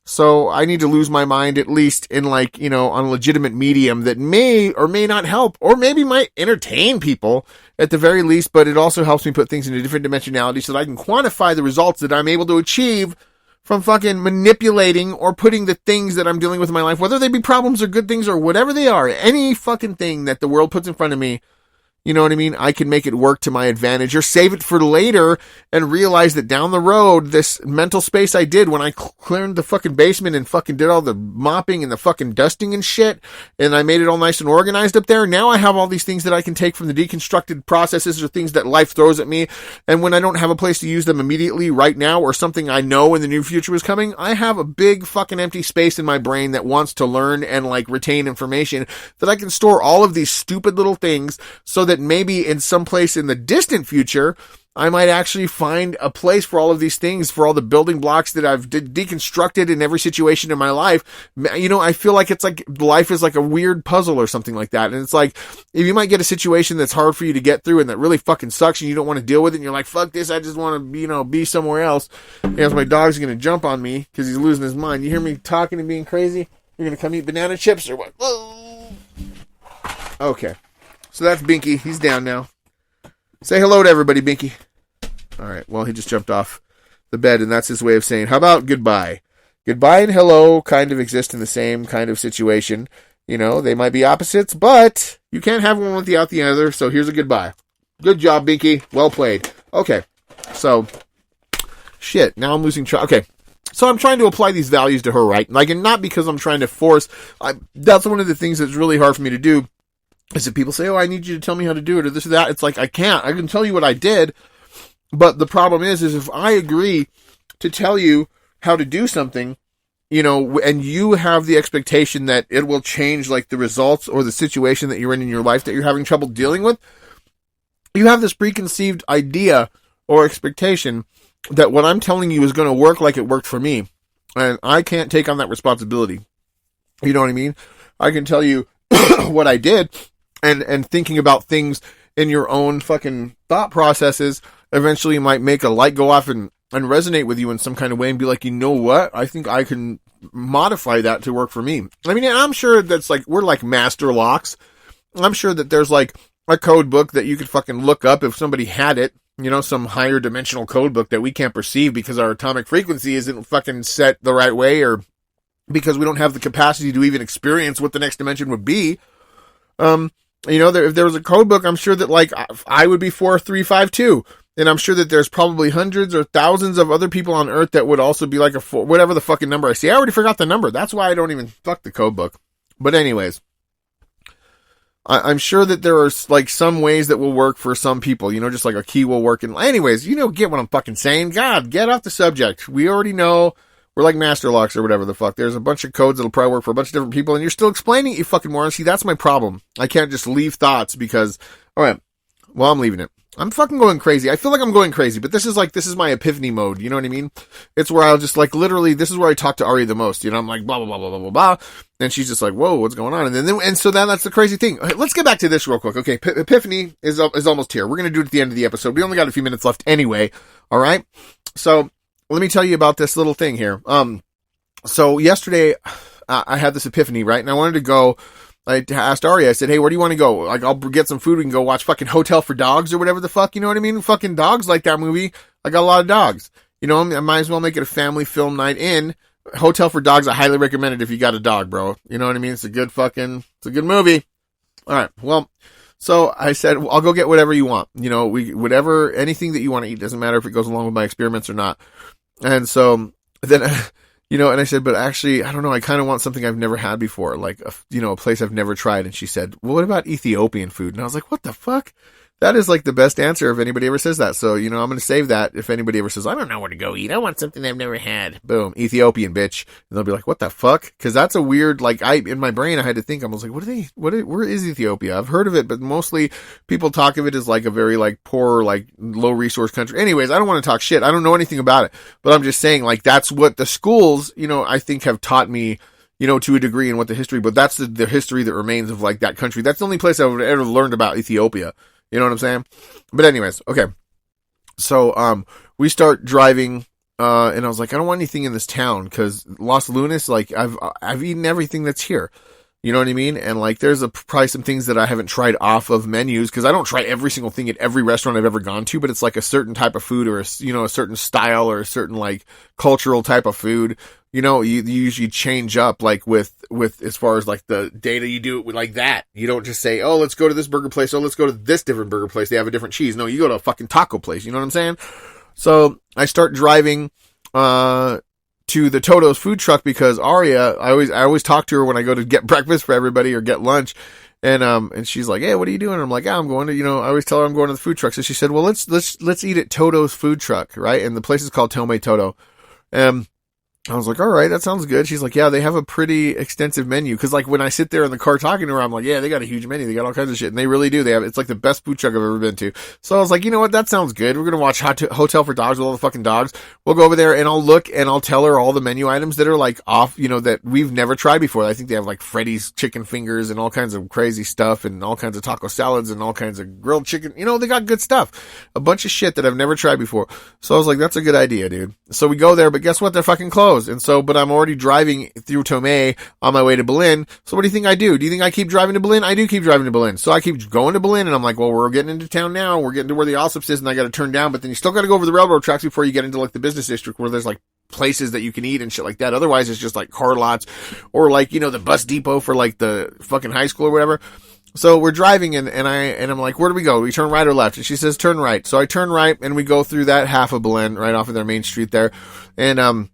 So I need to lose my mind, at least in, like, you know, on a legitimate medium that may or may not help, or maybe might entertain people at the very least, but it also helps me put things into different dimensionality so that I can quantify the results that I'm able to achieve from fucking manipulating or putting the things that I'm dealing with in my life, whether they be problems or good things or whatever they are, any fucking thing that the world puts in front of me, you know what I mean? I can make it work to my advantage, or save it for later and realize that down the road, this mental space I did when I cleared the fucking basement and fucking did all the mopping and the fucking dusting and shit, and I made it all nice and organized up there. Now I have all these things that I can take from the deconstructed processes or things that life throws at me. And when I don't have a place to use them immediately right now, or something I know in the near future is coming, I have a big fucking empty space in my brain that wants to learn and, like, retain information, that I can store all of these stupid little things so that maybe in some place in the distant future, I might actually find a place for all of these things, for all the building blocks that I've deconstructed in every situation in my life. You know, I feel like it's like life is like a weird puzzle or something like that. And it's like, if you might get a situation that's hard for you to get through and that really fucking sucks and you don't want to deal with it, and you're like, fuck this, I just want to, you know, be somewhere else. Because my dog's going to jump on me because he's losing his mind. You hear me talking and being crazy? You're going to come eat banana chips or what? Whoa. Okay. So that's Binky. He's down now. Say hello to everybody, Binky. All right. Well, he just jumped off the bed, and that's his way of saying, how about goodbye? Goodbye and hello kind of exist in the same kind of situation. You know, they might be opposites, but you can't have one without the other, so here's a goodbye. Good job, Binky. Well played. Okay. So, shit. Now I'm losing track. Okay. So I'm trying to apply these values to her, right? Like, and not because I'm trying to force. That's one of the things that's really hard for me to do. Is that people say, oh, I need you to tell me how to do it, or this or that. It's like, I can't. I can tell you what I did, but the problem is if I agree to tell you how to do something, you know, and you have the expectation that it will change, like, the results or the situation that you're in your life that you're having trouble dealing with, you have this preconceived idea or expectation that what I'm telling you is going to work like it worked for me, and I can't take on that responsibility. You know what I mean? I can tell you what I did, and thinking about things in your own fucking thought processes eventually might make a light go off and resonate with you in some kind of way and be like, you know what? I think I can modify that to work for me. I mean, I'm sure that's like, we're like master locks. I'm sure that there's like a code book that you could fucking look up if somebody had it, you know, some higher dimensional code book that we can't perceive because our atomic frequency isn't fucking set the right way, or because we don't have the capacity to even experience what the next dimension would be. You know, if there was a code book, I'm sure that, like, I would be 4352, and I'm sure that there's probably hundreds or thousands of other people on Earth that would also be like a 4, whatever the fucking number I see. I already forgot the number. That's why I don't even fuck the code book. But anyways, I'm sure that there are, like, some ways that will work for some people, you know, just like a key will work. And anyways, you know, get what I'm fucking saying. God, get off the subject. We already know. We're like master locks or whatever the fuck. There's a bunch of codes that'll probably work for a bunch of different people, and you're still explaining it, you fucking moron. See, that's my problem. I can't just leave thoughts because, alright, well, I'm leaving it. I'm fucking going crazy. I feel like I'm going crazy, but this is my epiphany mode, you know what I mean? It's where I'll just, like, literally, this is where I talk to Aria the most, you know? I'm like, blah, blah, blah, blah, blah, blah, blah, and she's just like, whoa, what's going on? And so then that's the crazy thing. Okay, let's get back to this real quick. Okay, epiphany is almost here. We're gonna do it at the end of the episode. We only got a few minutes left anyway, alright? So, let me tell you about this little thing here. So yesterday, I had this epiphany, right? And I wanted to go, I asked Aria, I said, hey, where do you want to go? Like, I'll get some food, we can go watch fucking Hotel for Dogs or whatever the fuck, you know what I mean? Fucking dogs like that movie. I got a lot of dogs. You know, I might as well make it a family film night in. Hotel for Dogs, I highly recommend it if you got a dog, bro. You know what I mean? It's a good movie. All right. Well, so I said, well, I'll go get whatever you want. You know, anything that you want to eat. Doesn't matter if it goes along with my experiments or not. And so then, you know, and I said, but actually, I don't know. I kind of want something I've never had before, like, a place I've never tried. And she said, well, what about Ethiopian food? And I was like, what the fuck? That is like the best answer if anybody ever says that. So, you know, I'm going to save that if anybody ever says, I don't know where to go eat. I want something I've never had. Boom. Ethiopian, bitch. And they'll be like, what the fuck? Cause that's a weird, like, in my brain, I had to think, I was like, where is Ethiopia? I've heard of it, but mostly people talk of it as like a very like poor, like low resource country. Anyways, I don't want to talk shit. I don't know anything about it, but I'm just saying like, that's what the schools, you know, I think have taught me, you know, to a degree in what the history, but that's the history that remains of like that country. That's the only place I've ever learned about Ethiopia. You know what I'm saying? But anyways, okay. So, we start driving, and I was like, I don't want anything in this town, cause Los Lunas, like, I've eaten everything that's here. You know what I mean? And like, there's probably some things that I haven't tried off of menus, cause I don't try every single thing at every restaurant I've ever gone to, but it's like a certain type of food or a certain style or a certain like cultural type of food. You know, you usually change up like with as far as like the data you do it with like that. You don't just say, oh, let's go to this burger place. Oh, let's go to this different burger place. They have a different cheese. No, you go to a fucking taco place. You know what I'm saying? So I start driving, to the Toto's food truck because Aria, I always talk to her when I go to get breakfast for everybody or get lunch. And she's like, hey, what are you doing? And I'm like, I'm going to, I always tell her I'm going to the food truck. So she said, well, let's eat at Toto's food truck. Right. And the place is called Tome Toto. I was like, all right, that sounds good. She's like, yeah, they have a pretty extensive menu. Cause like when I sit there in the car talking to her, I'm like, yeah, they got a huge menu. They got all kinds of shit. And they really do. It's like the best food truck I've ever been to. So I was like, you know what? That sounds good. We're going to watch Hotel for Dogs with all the fucking dogs. We'll go over there and I'll look and I'll tell her all the menu items that are like off, that we've never tried before. I think they have like Freddy's chicken fingers and all kinds of crazy stuff and all kinds of taco salads and all kinds of grilled chicken. They got good stuff. A bunch of shit that I've never tried before. So I was like, that's a good idea, dude. So we go there, but guess what? They're fucking closed. And so, but I'm already driving through Tomé on my way to Berlin. So what do you think I do? Do you think I keep driving to Berlin? I do keep driving to Berlin. So I keep going to Berlin and I'm like, well, we're getting into town now. We're getting to where the Alsip is and I got to turn down, but then you still got to go over the railroad tracks before you get into like the business district where there's like places that you can eat and shit like that. Otherwise it's just like car lots or like, the bus depot for like the fucking high school or whatever. So we're driving and I'm like, where do we go? Do we turn right or left? And she says, turn right. So I turn right and we go through that half of Berlin right off of their main street there. And,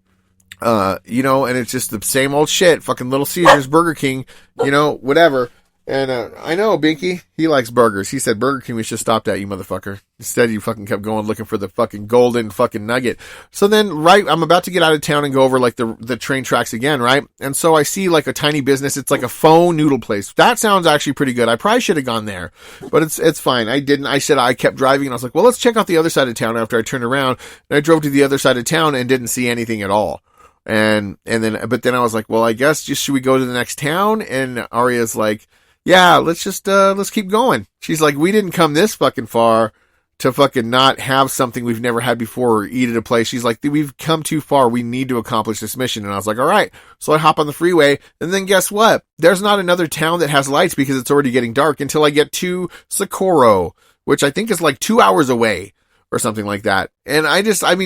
and it's just the same old shit, fucking Little Caesars, Burger King, whatever. And, I know Binky, he likes burgers. He said, Burger King, we should stop that, you motherfucker. Instead, you fucking kept going looking for the fucking golden fucking nugget. So then, right, I'm about to get out of town and go over like the train tracks again, right? And so I see like a tiny business. It's like a faux noodle place. That sounds actually pretty good. I probably should have gone there, but it's fine. I didn't. I said I kept driving and I was like, well, let's check out the other side of town after I turned around. And I drove to the other side of town and didn't see anything at all. But then I was like, well, I guess should we go to the next town? And Aria's like, yeah, let's keep going. She's like, we didn't come this fucking far to fucking not have something we've never had before or eat at a place. She's like, we've come too far. We need to accomplish this mission. And I was like, all right. So I hop on the freeway and then guess what? There's not another town that has lights because it's already getting dark until I get to Socorro, which I think is like 2 hours away. Or something like that. And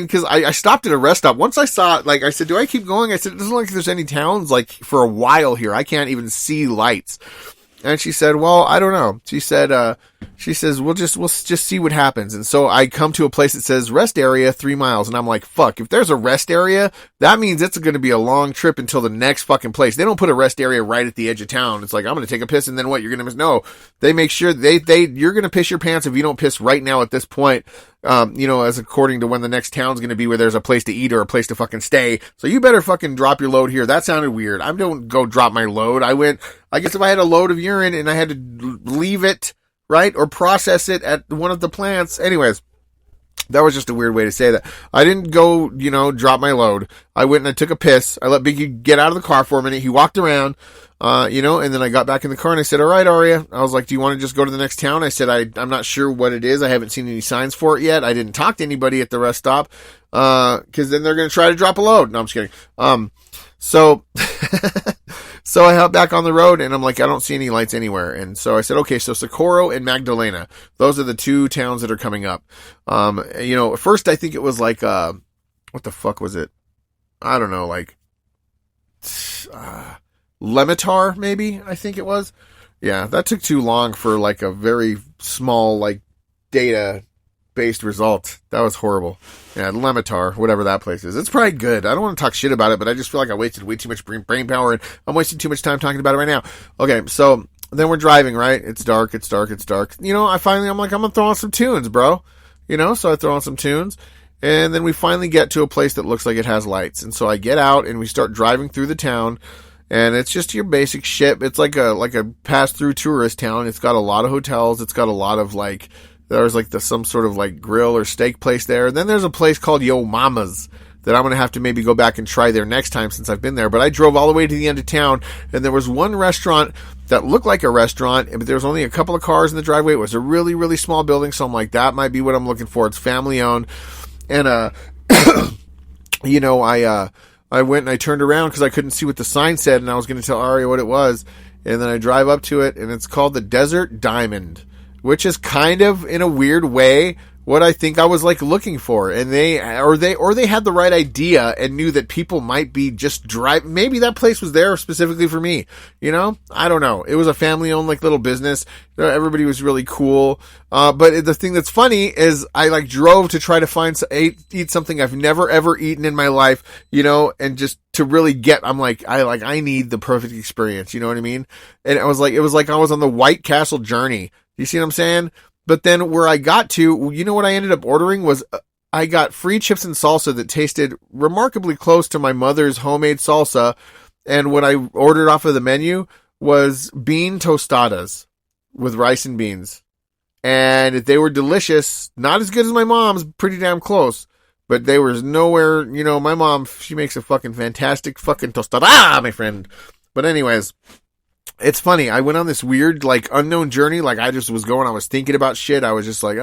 cause I stopped at a rest stop. Once I saw it, like, I said, do I keep going? I said, it doesn't look like there's any towns, like, for a while here. I can't even see lights. And she said, well, I don't know. She says, we'll just see what happens. And so I come to a place that says rest area 3 miles. And I'm like, fuck, if there's a rest area, that means it's going to be a long trip until the next fucking place. They don't put a rest area right at the edge of town. It's like, I'm going to take a piss and then what? You're going to miss? No, they make sure you're going to piss your pants if you don't piss right now at this point. As according to when the next town's going to be where there's a place to eat or a place to fucking stay. So you better fucking drop your load here. That sounded weird. I don't go drop my load. I guess if I had a load of urine and I had to leave it, right, or process it at one of the plants. Anyways, that was just a weird way to say that. I didn't go, drop my load. I went and I took a piss. I let Biggie get out of the car for a minute. He walked around, and then I got back in the car and I said, all right, Aria. I was like, do you want to just go to the next town? I said, I'm not sure what it is. I haven't seen any signs for it yet. I didn't talk to anybody at the rest stop, cause then they're going to try to drop a load. No, I'm just kidding. So I hop back on the road and I'm like, I don't see any lights anywhere. And so I said, okay, so Socorro and Magdalena, those are the two towns that are coming up. First I think it was like, what the fuck was it? I don't know, like, Lemitar, maybe, I think it was. Yeah, that took too long for, like, a very small, like, data-based result. That was horrible. Yeah, Lemitar, whatever that place is. It's probably good. I don't want to talk shit about it, but I just feel like I wasted way too much brain power, and I'm wasting too much time talking about it right now. Okay, so then we're driving, right? It's dark. You know, I'm like, I'm going to throw on some tunes, bro. You know, so I throw on some tunes. And then we finally get to a place that looks like it has lights. And so I get out and we start driving through the town. And it's just your basic shit. It's like a pass-through tourist town. It's got a lot of hotels. It's got a lot of, like, there's like some sort of like grill or steak place there. And then there's a place called Yo Mama's that I'm going to have to maybe go back and try there next time since I've been there. But I drove all the way to the end of town, and there was one restaurant that looked like a restaurant, but there was only a couple of cars in the driveway. It was a really, really small building, so I'm like, that might be what I'm looking for. It's family-owned. And, you know, I went and I turned around because I couldn't see what the sign said, and I was going to tell Aria what it was. And then I drive up to it, and it's called the Desert Diamond, which is kind of, in a weird way, what I think I was like looking for. And they had the right idea and knew that people might be just maybe that place was there specifically for me. You know? I don't know. It was a family owned like little business. Everybody was really cool. But the thing that's funny is I like drove to try to eat something I've never ever eaten in my life, you know, and just to really I need the perfect experience. You know what I mean? And it was like I was on the White Castle journey. You see what I'm saying? But then where I got to, you know what I ended up ordering was I got free chips and salsa that tasted remarkably close to my mother's homemade salsa. And what I ordered off of the menu was bean tostadas with rice and beans. And they were delicious. Not as good as my mom's, pretty damn close. But they were nowhere, you know, my mom, she makes a fucking fantastic fucking tostada, my friend. But anyways, it's funny. I went on this weird, like, unknown journey. Like, I was thinking about shit. I was just like,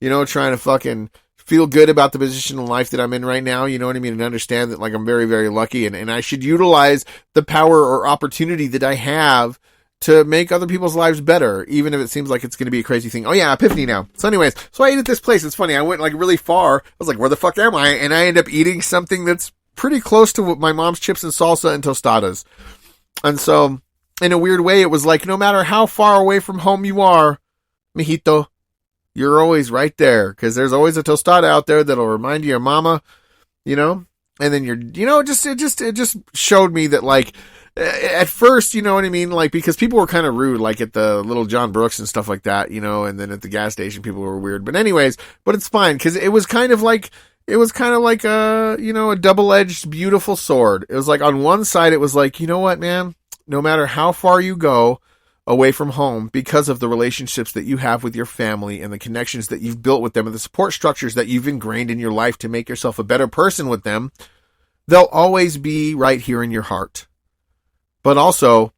you know, trying to fucking feel good about the position in life that I'm in right now. You know what I mean? And understand that, like, I'm very, very lucky. And I should utilize the power or opportunity that I have to make other people's lives better, even if it seems like it's going to be a crazy thing. Oh, yeah, epiphany now. So anyways, so I ate at this place. It's funny. I went, like, really far. I was like, where the fuck am I? And I ended up eating something that's pretty close to my mom's chips and salsa and tostadas. And so, in a weird way, it was like, no matter how far away from home you are, mijito, you're always right there. Because there's always a tostada out there that'll remind you of your mama, you know? And then it just showed me that, like, at first, you know what I mean? Like, because people were kind of rude, like at the Little John Brooks and stuff like that, you know? And then at the gas station, people were weird. But anyways, but it's fine. Because it was kind of like a, you know, a double-edged, beautiful sword. It was like, on one side, it was like, you know what, man? No matter how far you go away from home, because of the relationships that you have with your family and the connections that you've built with them and the support structures that you've ingrained in your life to make yourself a better person with them, they'll always be right here in your heart. But also,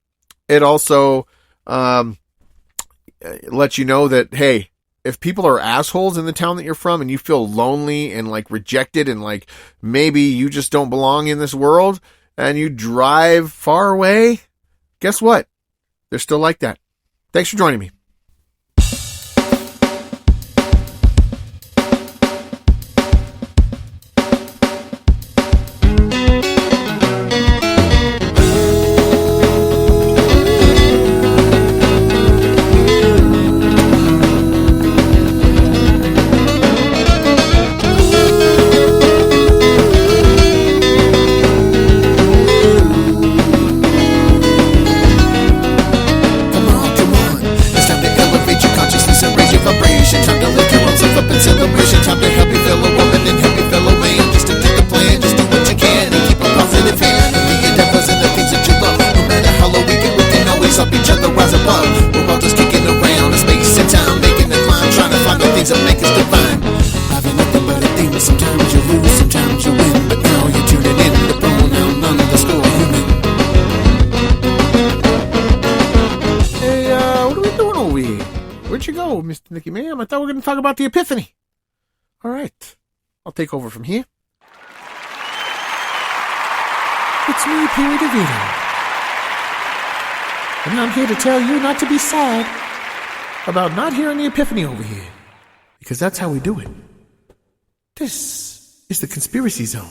it also lets you know that, hey, if people are assholes in the town that you're from and you feel lonely and like rejected and like maybe you just don't belong in this world and you drive far away, guess what? They're still like that. Thanks for joining me. Mr. Nikki Ma'am, I thought we were going to talk about the Epiphany. All right. I'll take over from here. It's me, Peewee DeVito. And I'm here to tell you not to be sad about not hearing the Epiphany over here. Because that's how we do it. This is the Conspiracy Zone,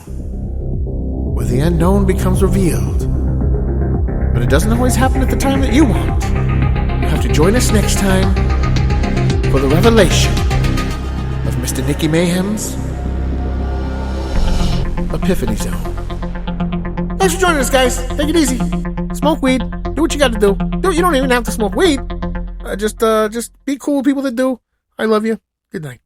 where the unknown becomes revealed. But it doesn't always happen at the time that you want. You have to join us next time for the revelation of Mr. Nikki Mayhem's Epiphany Zone. Thanks for joining us, guys. Take it easy. Smoke weed. Do what you got to do. You don't even have to smoke weed. Just be cool with people that do. I love you. Good night.